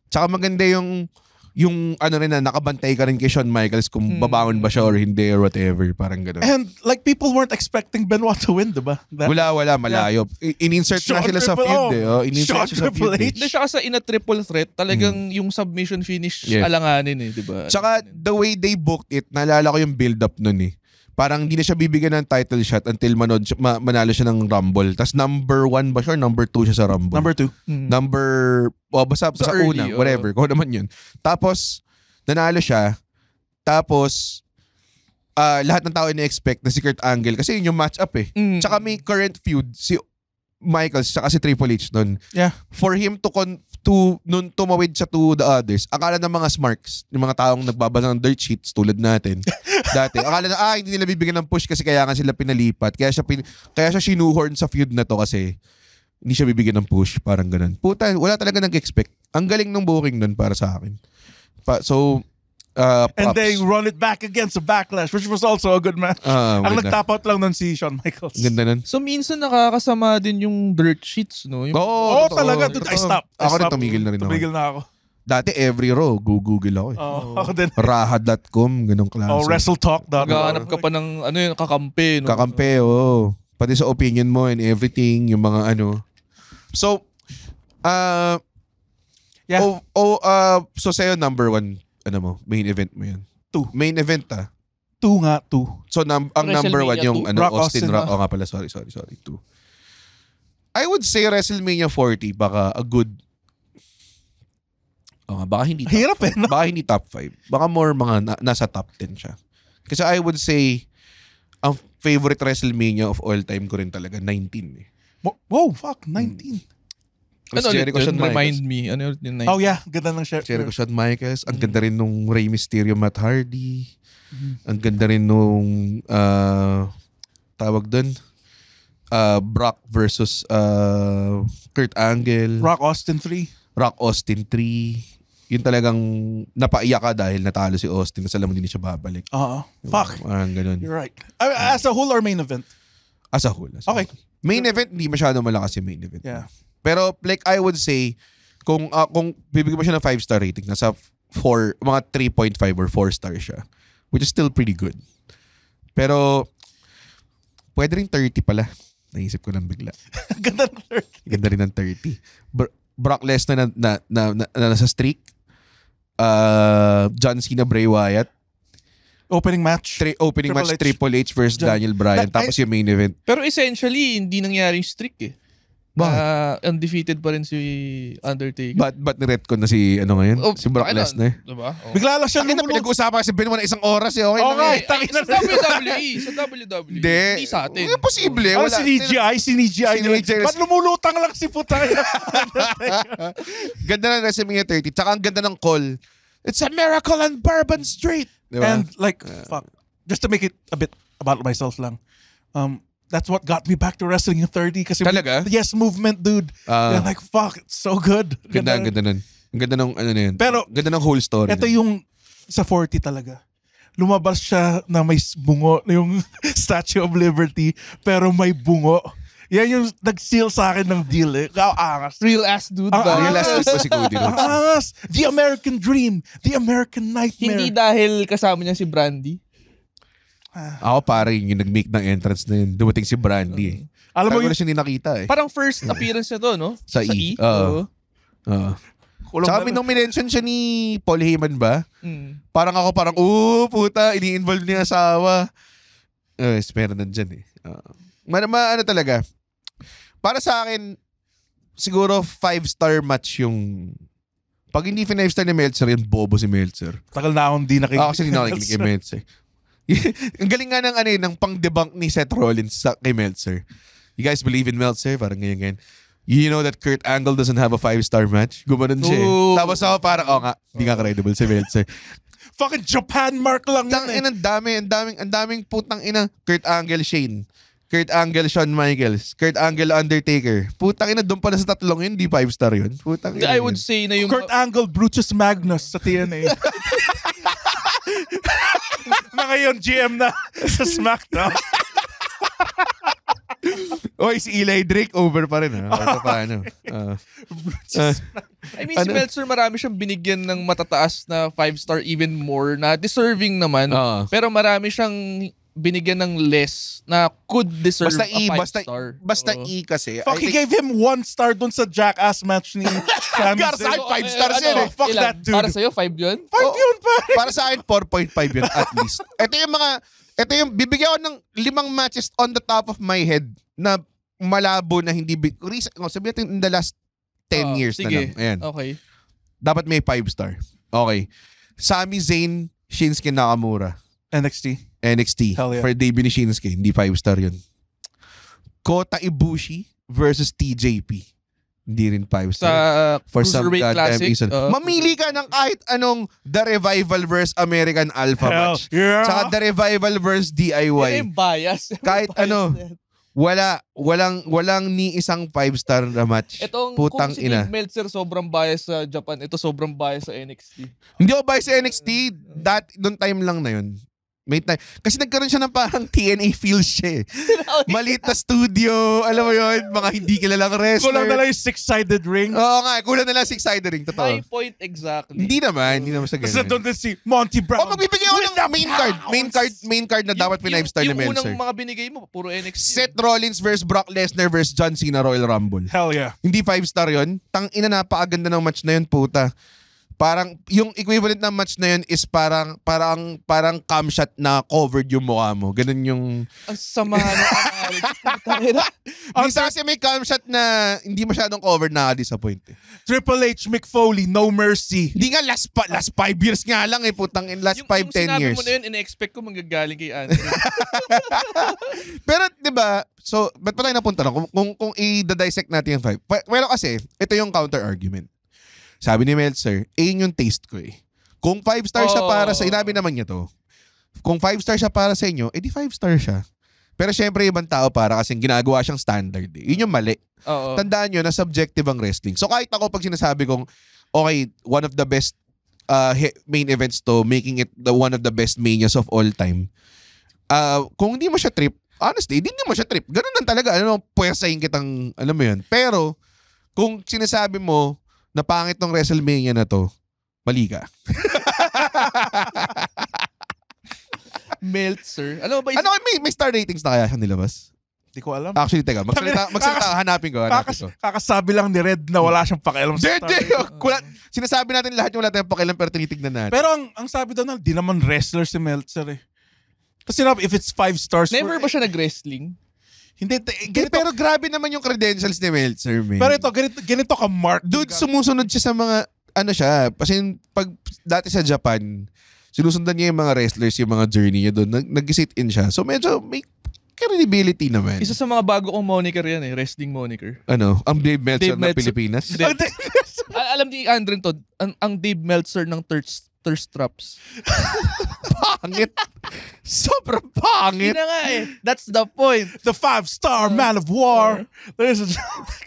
Tsaka maganda yung rin na nakabantay ka rin kay Shawn Michaels kung babangon ba siya or hindi or whatever. Parang gano'n. And like people weren't expecting Benoit to win, diba? Wala, malayo. In-insert na sila sa feud eh. In-insert siya sa feud eh. Hindi siya kasi in a triple threat, talagang yung submission finish alanganin eh, diba? Tsaka the way they booked it, naalala ko yung build-up nun eh. Parang hindi na siya bibigyan ng title shot until manalo siya ng Rumble. Tapos number 1 ba siya or number 2 siya sa Rumble? Number 2. Basta early, una, whatever. Kung naman yun. Tapos, nanalo siya. Tapos, lahat ng tao ina-expect na si Kurt Angle kasi yun yung match-up eh. Tsaka may current feud si Michaels tsaka si Triple H nun. Yeah. For him nun tumawid siya to the others, akala ng mga smarks, yung mga taong nagbabasa ng dirt sheets tulad natin, dati, akala na, hindi nila bibigyan ng push kasi kaya nga sila pinalipat. Kaya siya sinuhorn sa feud na to kasi hindi siya bibigyan ng push. Parang ganun. Puta, wala talaga nag-expect. Ang galing ng booking nun para sa akin. Props. And they run it back against the Backlash, which was also a good match. Ang nag-top out lang nun si Shawn Michaels. Ganda nun. So minsan nakakasama din yung dirt sheets, no? Oo, talaga. Dude, I stop. Ako rin tumigil na rin ako. Tumigil na ako. Dati every row, Google ako eh. Ako din. Raha.com, ganong klase. WrestleTalk.com. Maghahanap ka pa ng kakampi, no? Kakampi, oo. Pati sa opinion mo and everything, yung mga So, so sa'yo number 1, main event mo yan? 2. Main event 2 nga, 2. So ang number 1 yung Austin Rock. Austin. Nga pala, sorry, 2. I would say WrestleMania 40 baka a good baka hindi top Hirap 5. Baka hindi top 5. Baka more mga nasa top 10 siya. Kasi I would say ang favorite WrestleMania of all time ko rin talaga 19 eh. Wow, fuck, 19. Jericho Shawn Remind Michaels. me. Ano yun? Oh yeah, ganda ng Jericho Shawn Michaels. Ang ganda rin nung Rey Mysterio, Matt Hardy. Ang ganda rin nung tawag dun Brock versus Kurt Angle. Rock Austin 3. Yun talagang napaiyak ka dahil natalo si Austin kasi alam mo hindi siya babalik. Fuck. Parang ganun. You're right. As a whole or main event? As a whole. Okay. Main event, hindi masyado malakas yung main event. Yeah. Pero like I would say, kung bibigyan mo siya ng 5-star rating, nasa 4, mga 3.5 or 4-star siya. Which is still pretty good. Pero, pwede rin 30 pala. Naisip ko lang bigla. Ganda ng 30. Ganda rin ng 30. Brock Lesnar na nasa streak. John Cena, Bray Wyatt. Opening match. Triple H versus Daniel Bryan. Tapos yung main event. Pero essentially, hindi nangyari yung streak eh. Undefeated pa rin si Undertaker. Ba't ni-retcon na si ngayon? Si Brock Lesnar? Diba? Bigla lang siya na pinag-uusapan kasi Benoit na isang oras eh. Okay sa WWE. Sa WWE. Hindi sa atin. Posible. Si CGI. Ba't lumulutang lang si Putay? Ganda ng WrestleMania 30. Tsaka ang ganda ng call. It's a miracle on Bourbon Street. Diba? And like, fuck. Just to make it a bit about myself lang. That's what got me back to wrestling in 30 kasi talaga? Yes movement, dude. And like, fuck, it's so good. Ganda nun. Ang ganda ng na yun. Pero, ganda ng whole story. Ito yung sa 40 talaga. Lumabas siya na may bungo, yung Statue of Liberty, pero may bungo. Yan yung nag-seal sa akin ng deal eh. Angas. Real ass dude. Real ass dude pa si Cody Rhodes. Angas. The American Dream. The American Nightmare. Hindi dahil kasama niya si Brandy. Ako parang yung nag-make ng entrance na yun. Dumating si Brandy. Alam mo yung siya hindi nakita eh. Parang first appearance niya to, no? Sa E. Tsaka minong-mention siya ni Paul Heyman ba? Parang ako puta, ini-involve niya asawa. Meron nandyan eh. Ano talaga. Para sa akin, siguro 5-star match yung Pag hindi 5-star ni Meltzer, yan bobo si Meltzer. Tagal na akong di nakikinig. Kasi hindi na nakikinig kay Meltzer. Ang galing nga ng pang-debunk ni Seth Rollins kay Meltzer. You guys believe in Meltzer? Parang ganyan. You know that Kurt Angle doesn't have a 5-star match? Gumanon siya. Tapos ako parang, nga, hindi nga credible si Meltzer. Fucking Japan mark lang yan. Ang daming putang ina. Kurt Angle, Shane. Kurt Angle, Shawn Michaels. Kurt Angle, Undertaker. Putang ina, doon pala sa tatlong yun, di 5-star yun. Putang ina. I would say na yung... Kurt Angle, Brutus Magnus sa TNA. na ngayon, GM na sa SmackDown. Oy, si Eli Drake over pa rin. Paano? I mean, si Meltzer marami siyang binigyan ng matataas na 5-star, even more, na deserving naman. Pero marami siyang binigyan ng less na could deserve a 5-star. Basta E kasi. Fuck, he gave him 1 star dun sa Jackass match ni Sami Zayn. 5 stars yun eh. Fuck that dude. Para sa'yo, 5 yun? 5 yun pa. Para sa akin, 4.5 yun at least. Ito yung bibigyan ko ng 5 matches on the top of my head na malabo na hindi sabihin natin in the last 10 years na lang. Ayan. Okay. Dapat may 5-star. Okay. Sami Zayn, Shinsuke Nakamura. NXT. Yeah. For debut ni Shinsuke, hindi 5-star yun. Kota Ibushi versus TJP. Hindi rin 5-star. Sa for some Cruiserweight Classic. reason. Mamili ka ng kahit anong The Revival versus American Alpha match. Yeah. Saka The Revival versus DIY. Yung bias. Kahit walang ni isang 5-star na match. Itong putang kung si ina. Dave Meltzer sobrang bias sa Japan, ito sobrang bias sa NXT. Hindi ako bias sa NXT. Doon time lang na yun. May time. Kasi nagkaroon siya ng parang TNA feels siya eh. Maliit na studio. Alam mo yun, mga hindi kilalang wrestler. Kulang na lang yung 6-sided ring. Oo nga, kulang na lang 6-sided ring. Totoo. My point exactly. Hindi naman sa ganun. Kasi doon din si Monty Brown. Magbibigay ako ng main card na dapat pinag-star ni Meltzer. Yung unang mga binigay mo, puro NXT. Seth Rollins versus Brock Lesnar versus John Cena Royal Rumble. Hell yeah. Hindi 5-star yun. Tangina, napakaganda ng match na yun, puta. Parang yung equivalent ng match na yun is parang cam shot na covered yung mukha mo. Ganun yung... Ang samahan ng analysis. Minsan kasi may cam shot na hindi masyadong covered, na-disappoint eh. Triple H, Mick Foley, No Mercy. Hindi nga, last 5 years nga lang eh, putang in last 5-10 years. Yung sinabi mo na yun, in-expect ko manggagaling kay Andre. Pero, di ba, so, ba't pa tayo napunta lang? Kung i-dissect natin yung 5. Well, kasi, ito yung counter-argument. Sabi ni Meltzer, yun yung taste ko eh. Kung 5-star siya para sa, inabi naman niya to. Kung 5-star siya para sa inyo, edi 5-star siya. Pero syempre, ibang tao para kasi ginagawa siyang standard eh. Yun yung mali. Tandaan nyo na subjective ang wrestling. So kahit ako pag sinasabi kong, okay, one of the best main events to, making it one of the best manias of all time. Kung hindi mo siya trip, honestly, hindi mo siya trip. Ganun lang talaga. Puwersahin kitang, alam mo yun. Pero, kung sinasabi mo, na pangit ng WrestleMania na to, mali ka. Meltzer. Ano ba? May star ratings na kaya siya nilabas? Hindi ko alam. Actually, teka. Magsalita, hanapin ko. Kakasabi lang ni Red na wala siyang pakialam sa star rating. Sinasabi natin lahat yung wala tayong pakialam pero tinitignan natin. Pero ang sabi daw na, di naman wrestler si Meltzer eh. Kasi if it's 5 stars... Never ba siya nag-wrestling? Hindi, pero grabe naman yung credentials ni Meltzer, man. Pero ito, ganito ka, Mark. Dude, sumusunod siya sa mga, siya. Kasi pag dati sa Japan, sinusundan niya yung mga wrestlers, yung mga journey niya doon. Nag-sit in siya. So medyo may credibility naman. Isa sa mga bago kong moniker yan eh, wrestling moniker. Ang Dave Meltzer ng Pilipinas? Alam ni Andre to, ang Dave Meltzer ng thirst traps. Pangit. Sobrang pangit. Hindi na nga eh. That's the point. The 5-star man of war.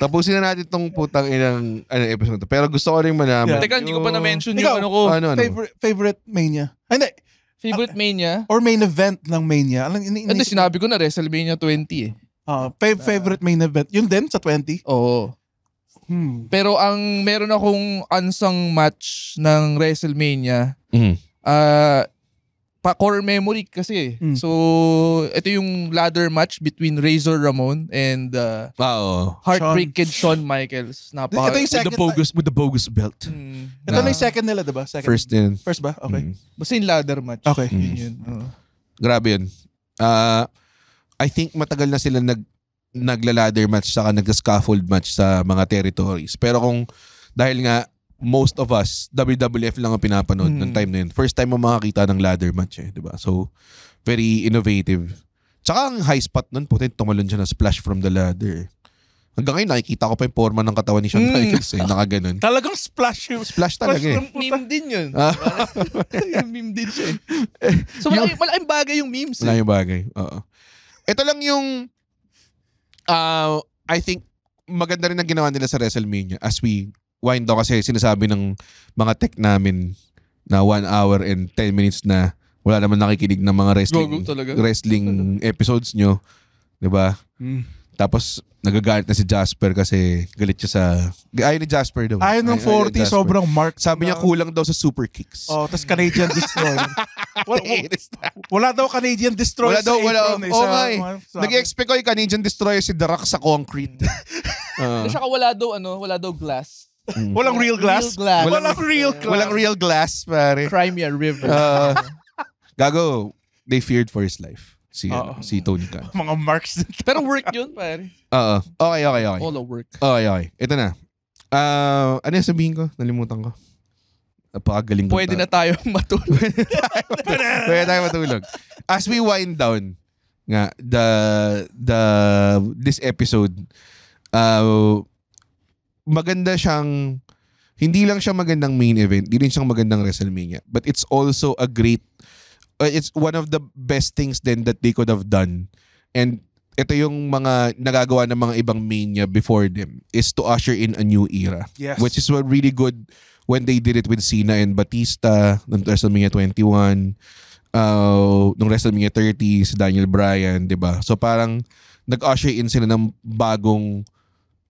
Tapusin na natin tong putang inang episode to. Pero gusto ko rin malaman. Teka, hindi ko pa na-mention yung ano ko. Favorite Mania? Hindi. Favorite Mania? Or main event ng Mania? Hindi, sinabi ko na WrestleMania 20 eh. Favorite main event? Yun din sa 20? Oo. Pero meron akong unsung match ng WrestleMania. Core memory kasi. So, ito yung ladder match between Razor Ramon and Heartbreak Kid Shawn Michaels. Ito yung second with the bogus belt. Ito na yung second nila, diba? First din. First ba? Okay. Basta yung ladder match. Okay. Yun. Grabe yun. I think matagal na sila nagla-ladder match saka nag-scaffold match sa mga territories. Pero kung dahil nga most of us, WWF lang ang pinapanood ng time na yun. First time mo makakita ng ladder match eh, di ba? So, very innovative. Tsaka ang high spot nun, puti tumalon siya na splash from the ladder. Hanggang ngayon, nakikita ko pa yung forma ng katawan ni Shawn Michaels eh, nakaganon. Talagang splash yun. Splash talaga eh. Meme din yun. Yung meme din siya eh. So, malaking bagay yung memes eh. Malaking bagay, oo. Ito lang yung, I think, maganda rin ang ginawa nila sa WrestleMania as we wind down kasi sinasabi ng mga tech namin na 1 hour and 10 minutes na wala naman nakikinig ng mga wrestling episodes nyo. Diba? Tapos, nagagalit na si Jasper kasi galit siya sa... Ayaw ni Jasper daw. Ayaw ng 40, sobrang mark. Sabi niya kulang daw sa super kicks. Oh, tas Canadian Destroyer. wala daw Canadian Destroyer sa apron. Nag-expect ko yung Canadian Destroyer si The Rock sa concrete. Saka wala daw glass. Walang real glass? Walang real glass, pare. Crimea River. Gago, they feared for his life. Si Tony Khan. Mga marks. Pero work yun, pare. Oo. Okay. All of work. Okay. Ito na. Ano yung sabihin ko? Nalimutan ko. Napakagaling ko. Pwede na tayo matulog. Pwede tayo matulog. As we wind down nga, this episode, maganda siyang, hindi lang siya magandang main event, hindi rin siyang magandang WrestleMania, but it's also a great, it's one of the best things then that they could have done. And ito yung mga nagagawa ng mga ibang mania before them is to usher in a new era. Yes. Which is really good when they did it with Cena and Batista ng WrestleMania 21, nung WrestleMania 30 si Daniel Bryan, 'di ba? So parang nag-usher in sila ng bagong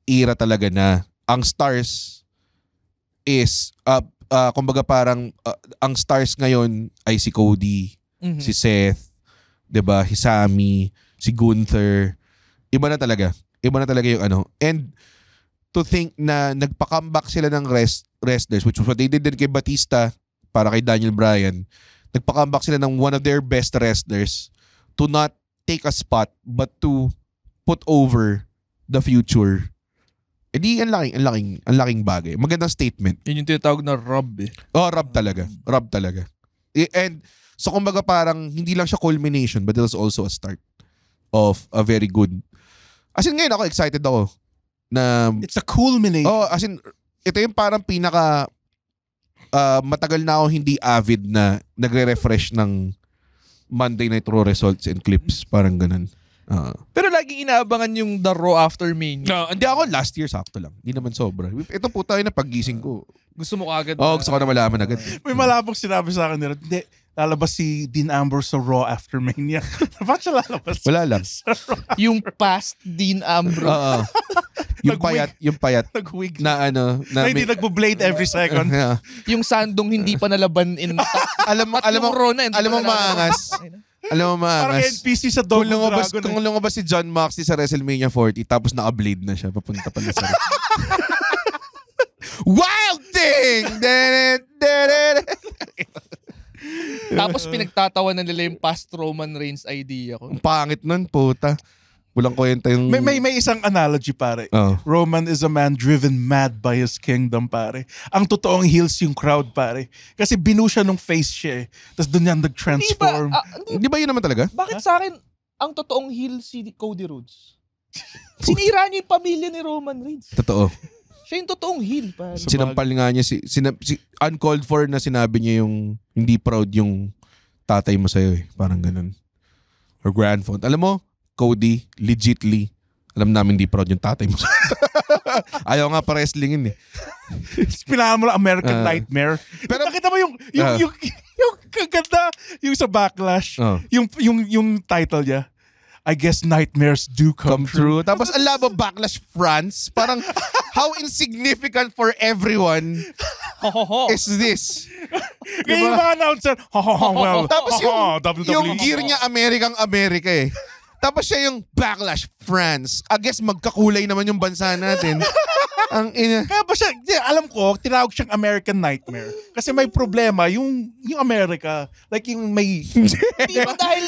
era talaga na ang stars is kumbaga parang ang stars ngayon ay si Cody, si Seth, 'di ba? Si Sami, si Gunther. Iba na talaga yung ano. And to think na nagpa-comeback sila ng wrestlers, which was what they did din kay Batista para kay Daniel Bryan. Nagpa-comeback sila ng one of their best wrestlers to not take a spot but to put over the future. Edi ang laking bagay. Magandang statement. Yun yung tinatawag na rub eh. Oh, rub talaga. And so kumbaga parang hindi lang siya culmination but it was also a start of a very good. As in ngayon ako excited ako na it's a culmination. Oh, as in ito yung parang pinaka matagal na ako hindi avid na nagre-refresh ng Monday Night Raw results and clips, parang ganun. Pero lagi inaabangan yung The Raw after Mania. Hindi ako last year sakto lang. Hindi naman sobra. Ito po tayo na paggising ko. Gusto mo agad? Gusto ko na malaman agad. May malabong sinabi sa akin nila. Hindi, lalabas si Dean Ambrose sa Raw after Mania. Bakit siya lalabas? Wala lang. Yung past Dean Ambrose. Yung payat. Nag-wig. Na ano. Na hindi nagbo-blade every second. Yung sandong hindi pa nalaban in alam mo maangas. Parang NPC sa Double Dragon. Kung lumabas si John Moxley sa WrestleMania 40 tapos naka-blade na siya papunta pa na sa Wild Thing! Tapos pinagtatawanan nila yung past Roman Reigns idea ko. Ang pangit nun, puta. Walang kwenta yung... May isang analogy, pare. Roman is a man driven mad by his kingdom, pare. Ang totoong heels yung crowd, pare. Kasi binu siya nung face siya eh. Tapos doon yan nag-transform. Di ba yun naman talaga? Bakit sa akin, ang totoong heel si Cody Rhodes? Sinira niya yung pamilya ni Roman Reigns. Totoo. Siya yung totoong heel, pare. Sinampal nga niya, uncalled for na sinabi niya yung hindi proud yung tatay mo sa'yo eh. Parang ganun. Or grandfather. Alam mo, Cody, legitly, alam namin di proud yung tatay mo. Ayaw nga pa wrestlingin eh. Pinahan mo lang American Nightmare. Pero nakita mo yung kaganda, yung sa Backlash, yung title niya, I guess nightmares do come true. Tapos ang labo Backlash France, parang how insignificant for everyone is this? Kaya yung mga announcer, well, tapos yung gear niya America eh. Tapos siya yung Backlash France. I guess magkakulay naman yung bansa natin. Kaya ba siya, alam ko, tinawag siyang American Nightmare. Kasi may problema, yung America, like yung may... Hindi ba dahil,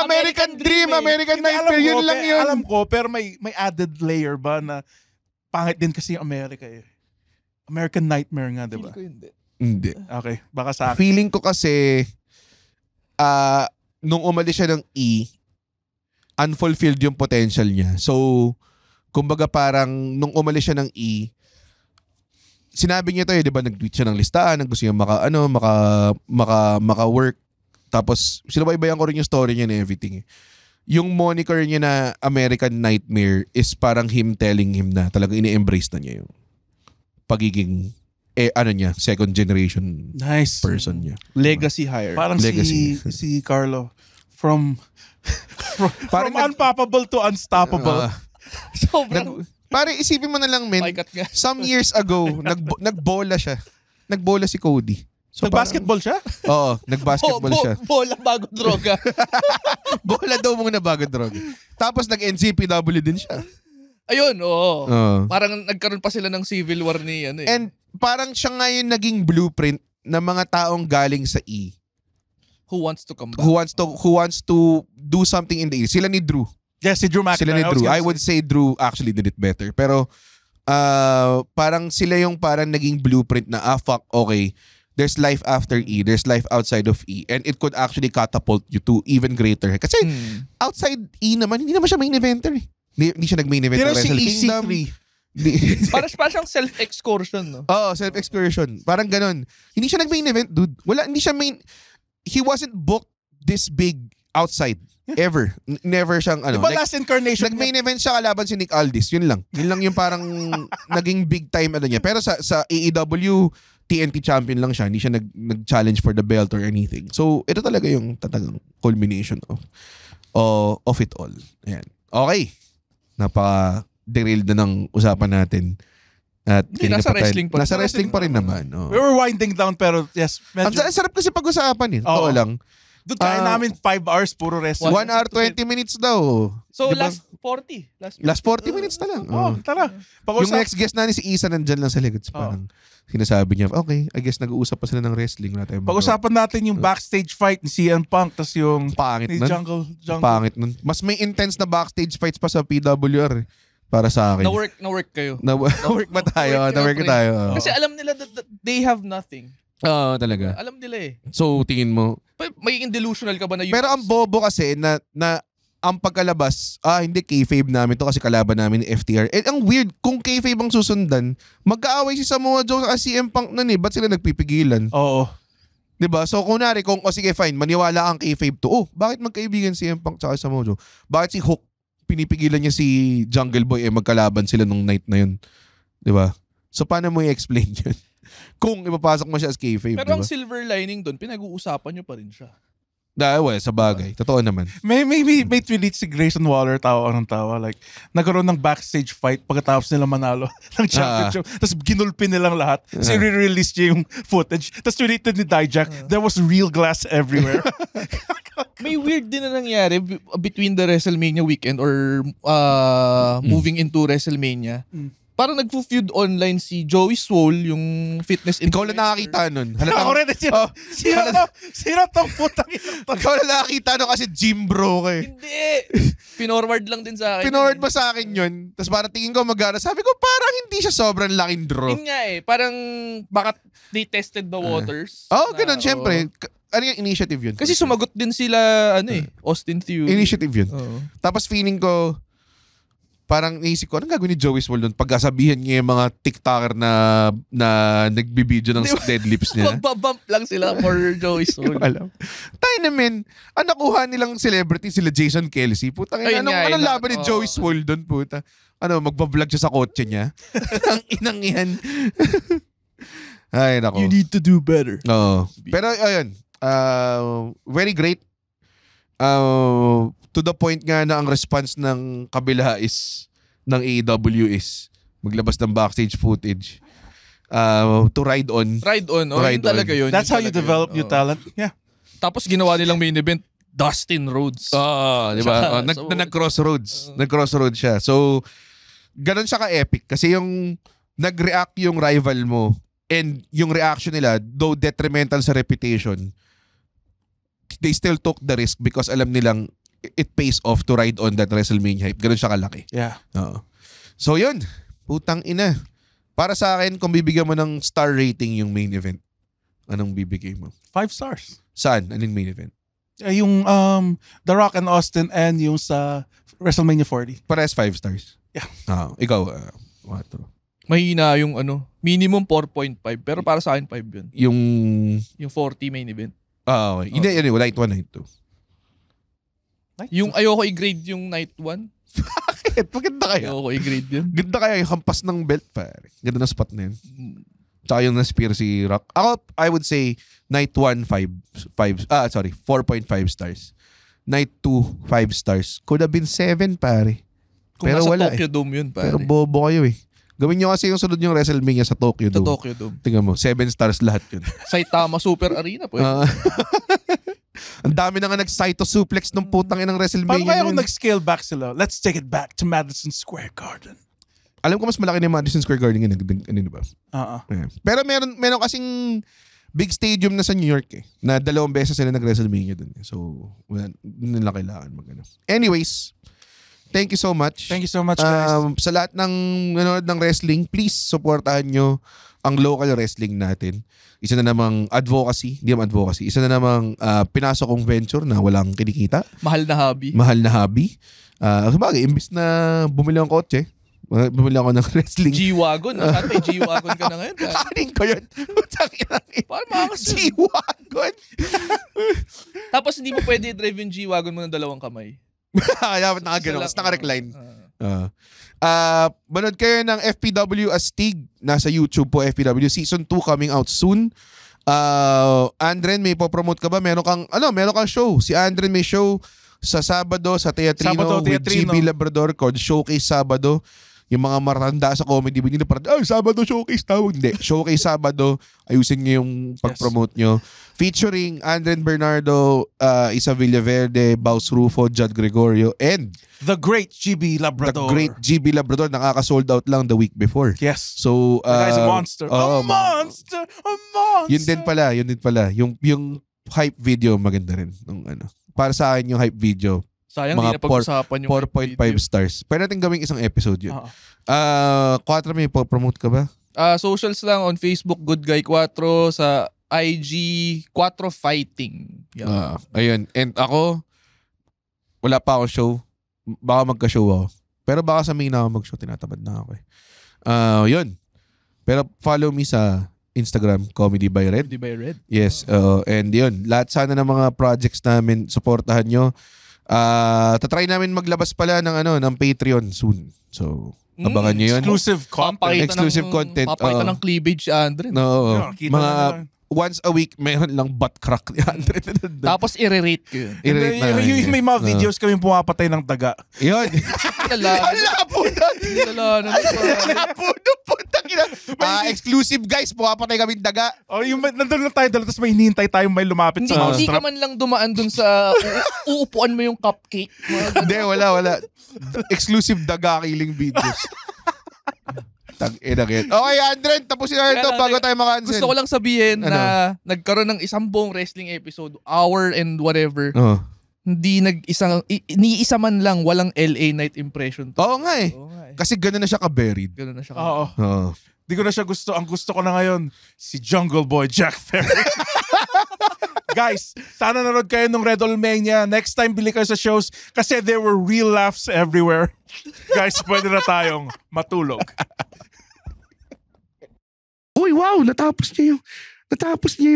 American Dream, American Nightmare, yun lang yun. Alam ko, pero may added layer ba na pangit din kasi yung America eh. American Nightmare nga, diba? Feel ko hindi. Hindi. Okay, baka sa akin. Feeling ko kasi, nung umalis siya ng E, unfulfilled yung potential niya. So, kumbaga parang nung umalis siya ng E, sinabi niya to di ba, nag-tweet siya ng listahan, gusto niya maka-work. Tapos, sinubaybayan ko rin yung story niya and everything. Yung moniker niya na American Nightmare is parang him telling him na talagang ini-embrace na niya yung pagiging second generation person niya. Legacy hire. Parang si Carlo from unpoppable to unstoppable. Sobrang. Pare, isipin mo na lang, men. Some years ago, nagbola siya. Nagbola si Cody. So nag-basketball siya? Oo, nag-basketball siya. Bola bago droga. Bola daw muna bago droga. Tapos nag-NCPW din siya. Ayun, oo. Parang nagkaroon pa sila ng civil war ni And parang siya ngayon naging blueprint ng mga taong galing sa E. Who wants to come back? Who wants to do something in the E. Sila ni Drew. Yes, si Drew McIntyre. Sila ni Drew. I would say Drew actually did it better. Pero parang sila yung parang naging blueprint na fuck, okay. There's life after E. There's life outside of E. And it could actually catapult you to even greater. Kasi outside E naman, hindi naman siya main eventer eh. Hindi siya nag-main event ng Wrestle Kingdom. Parang self-excursion, no? Oo, self-excursion. Parang ganun. Hindi siya nag-main event, dude. He wasn't booked this big outside. Ever. Never siyang Diba last incarnation? Nag-main event siya kalaban si Nick Aldis. Yun lang. Yun lang yung parang naging big time niya. Pero sa AEW, TNT champion lang siya. Hindi siya nag-challenge for the belt or anything. So, ito talaga yung tatagang culmination of it all. Ayan. Okay. Napaka-derailed na ng usapan natin. At nasa wrestling pa. Nasa wrestling pa rin naman. We were winding down pero yes. Ang sarap kasi pag-usapan eh. Oo lang. Doon kaya namin 5 hours puro wrestling. 1 hour 20 minutes daw. So diba? last 40. Last 40 minutes na lang. Tara. Yung next guest na ni si Isa nandyan lang sa likod. Parang sinasabi niya, okay, I guess nag-uusap pa sila ng wrestling. Pag-usapan natin yung backstage fight ni CM Punk tas yung pangit ni Jungle. Pangit nun. Mas may intense na backstage fights pa sa PWR para sa akin. Na-work kayo. Na-work ba tayo? Na-work tayo. Kasi alam nila that they have nothing. Oo, talaga. Alam nila eh. So, tingin mo. Magiging delusional ka ba na yun? Pero ang bobo kasi na ang pagkalabas, hindi kayfabe namin to kasi kalaban namin ni FTR. Eh, ang weird, kung kayfabe ang susundan, mag-aaway si Samoa Joe at CM Punk nun eh. Ba't sila nagpipigilan? Oo. Diba? So, kunwari, sige fine, maniwala kang kayfabe to. Bakit magkaibigan si CM Punk at Samoa Joe? Bakit si Hook, pinipigilan niya si Jungle Boy, magkalaban sila nung night na yun? Diba? So, paano mo i-explain yun? Kung ipapasok mo siya as kayfabe, pero diba? Ang silver lining doon, pinag-uusapan nyo pa rin siya. Sa bagay. Totoo naman. May tweet si Grayson Waller, tawa. Like, nagkaroon ng backstage fight pagkatapos nila manalo ng championship. Tapos ginulpin nilang lahat. Tapos i-release niya yung footage. Tapos tweeted ni Dijak, there was real glass everywhere. May weird din na nangyari between the WrestleMania weekend or moving into WrestleMania. Parang nagpo-feud online si Joey Swole, yung fitness influencer. Ikaw lang nakakita nun. Ako rin. Sino tong putang ito? Ikaw lang nakakita nun kasi gym bro ka eh. Hindi. Pinorward lang din sa akin. Pinorward ba sa akin yun? Tapos parang tingin ko magana. Sabi ko parang hindi siya sobrang laking draw. Yun nga eh. Parang baka they tested the waters. Ganun. Siyempre. Ano yung initiative yun? Kasi sumagot din sila, Austin Theory. Initiative yun. Tapos feeling ko, parang naisip ko, anong gagawin ni Joey Swole doon? Pagkasabihan niya yung mga TikToker na nagbibideo ng deadlifts niya. Magbabump lang sila for Joey Swole. Alam. Tayo namin, ang nakuha nilang celebrity sila Jason Kelsey. Putang ina, anong laban ni Joey Swole doon, puta? Magbablog siya sa kotse niya? Ang inang yan. Ay, nako. You need to do better. Oo. Pero, ayun. Very great. To the point nga na ang response ng kabila ng AEW is maglabas ng backstage footage to ride on. Yun talaga yun. That's how you develop new talent. Yeah. Tapos ginawa nilang main event, Dustin Rhodes. Di ba? Nag-crossroads. Nag-crossroads siya. So, ganun siya ka-epic. Kasi yung nag-react yung rival mo and yung reaction nila, though detrimental sa reputation, they still took the risk because alam nilang it pays off to ride on that WrestleMania hype. Ganun siya kalaki. Yeah. Oo. So yun, putang ina. Para sa akin, kung bibigyan mo ng star rating yung main event, anong bibigay mo? 5 stars. Saan? Anong main event? Yung The Rock and Austin and yung sa WrestleMania 40. Parehas 5 stars. Yeah. Ikaw, 4. Mahina yung minimum 4.5 pero para sa akin 5 yun. Yung 40 main event. Okay. Hindi, night 1, night 2. Yung ayoko i-grade yung night 1. Bakit? Maganda kaya? Ayoko i-grade yun. Ganda kaya yung hampas ng belt, pare. Ganda na spot na yun. Tsaka yung na-spear si Rock. Ako, I would say, night 1, 4.5 stars. Night 2, 5 stars. Could have been 7, pare. Kung pero nasa wala Tokyo Dome yun, pare. Pero bobo kayo eh. Gawin nyo kasi yung sunod yung WrestleMania sa Tokyo Dome. Sa Tokyo Dome. Tingnan mo, 7 stars lahat yun. Saitama Super Arena po. Ang dami na nga nag-Saito suplex ng putang inang WrestleMania. Paano kaya kung nag-scale back sila? Let's take it back to Madison Square Garden. Alam ko mas malaki na yung Madison Square Garden yun. Ano ba? Yeah. Pero meron kasing big stadium na sa New York eh. Na 2 beses sila nag-WrestleMania dun. So, hindi nila kailangan mag-ano. Anyways, thank you so much. Thank you so much, guys. Sa lahat ng nanonood ng wrestling, please supportahan nyo ang local wrestling natin. Isa na namang advocacy, isa na namang pinasok kong venture na walang kinikita. Mahal na hobby. Sabagay, imbis na bumili ng kotse, bumili ako ng wrestling. G-Wagon. Saan may G-Wagon ka na ngayon? Kanin ko yun. Paano makas G-Wagon? Tapos hindi mo pwede drive yung G-Wagon mo ng 2 kamay. Dapat nakagano. Tapos naka-recline. Manood kayo ng FPW Astig. Nasa YouTube po, FPW. Season 2 coming out soon. Andren, may popromote ka ba? Meron kang show. Si Andren may show sa Sabado sa Teatrino with GB Labrador called Showcase Sabado. Yung mga maratanda sa comedy, hindi na parang, Sabado Showcase tawag. Hindi. Showcase Sabado. Ayusin nyo yung pag-promote nyo. Featuring Andren Bernardo, Isa Villaverde, Baus Rufo, Judd Gregorio, and The Great GB Labrador. Nakaka-sold out lang the week before. Yes. So, the guy's a monster. A monster. Yun din pala. Yung hype video, maganda rin. Para sa akin yung hype video, sayang di na pag-usapan yung 4.5 stars. Pwede natin gawing isang episode yun. 4, may promote ka ba? Socials lang on Facebook, Good Guy 4, sa IG, 4 Fighting. Ayun. And ako, wala pa akong show. Baka magka-show ako. Pero baka sa main na ako mag-show, tinatamad na ako eh. Yun. Pero follow me sa Instagram, Comedy by Red. Yes. And yun, lahat sana ng mga projects namin, supportahan nyo. Tatry namin maglabas pala ng Patreon soon. So, abangan nyo yun. Exclusive content. Papakita ng cleavage, Andre. No. Mga once a week, mayroon lang butt crack ni Andre. Tapos i-rate ko yun. May mga videos kami pumapatay ng daga. Yun. Labo exclusive guys, pumapatay kami daga. Yung nandun lang tayo dala, tapos may hinihintay tayo may lumapit sa mousetrap. Hindi ka man lang dumaan dun sa uupuan mo yung cupcake. Hindi, wala. Exclusive daga killing videos. Okay, Andren, tapusin na ito bago tayo maka-cancel. Gusto ko lang sabihin na nagkaroon ng isang buong wrestling episode, hour and whatever. Hindi ni isa man lang walang LA Night impression. Oo nga eh. Kasi gano'n na siya ka-buried. Oo. Di ko na siya gusto. Ang gusto ko na ngayon, si Jungle Boy Jack Ferry. Guys, sana nanood kayo ng Redolmania. Next time, bili kayo sa shows kasi there were real laughs everywhere. Guys, pwede na tayong matulog. Uy, wow! Natapos niya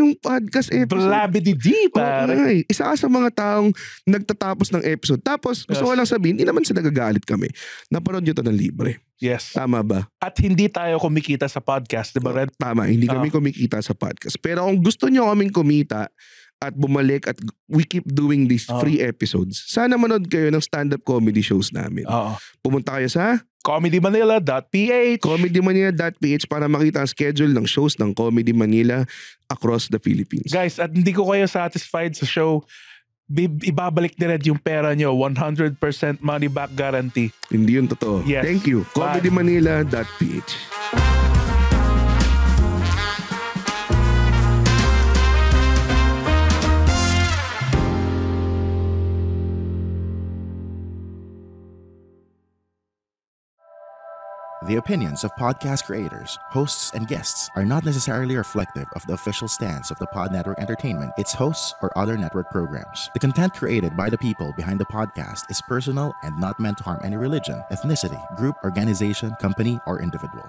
yung podcast episode. Blabidi-di, pare. Isa ka sa mga taong nagtatapos ng episode. Tapos, gusto ko lang sabihin, hindi naman sa nagagalit kami. Naparoon nyo ito ng libre. Yes. Tama ba? At hindi tayo kumikita sa podcast, di ba, Red? Tama, hindi kami kumikita sa podcast. Pero kung gusto nyo kaming kumita at bumalik at we keep doing these free episodes, sana manood kayo ng stand-up comedy shows namin. Pumunta kayo sa comedymanila.ph para makita ang schedule ng shows ng Comedy Manila across the Philippines. Guys, at hindi ko kayo satisfied sa show, ibabalik ni Red yung pera nyo. 100% money back guarantee. Hindi yun totoo. Yes. Thank you. comedymanila.ph. The opinions of podcast creators, hosts, and guests are not necessarily reflective of the official stance of the Pod Network Entertainment, its hosts, or other network programs. The content created by the people behind the podcast is personal and not meant to harm any religion, ethnicity, group, organization, company, or individual.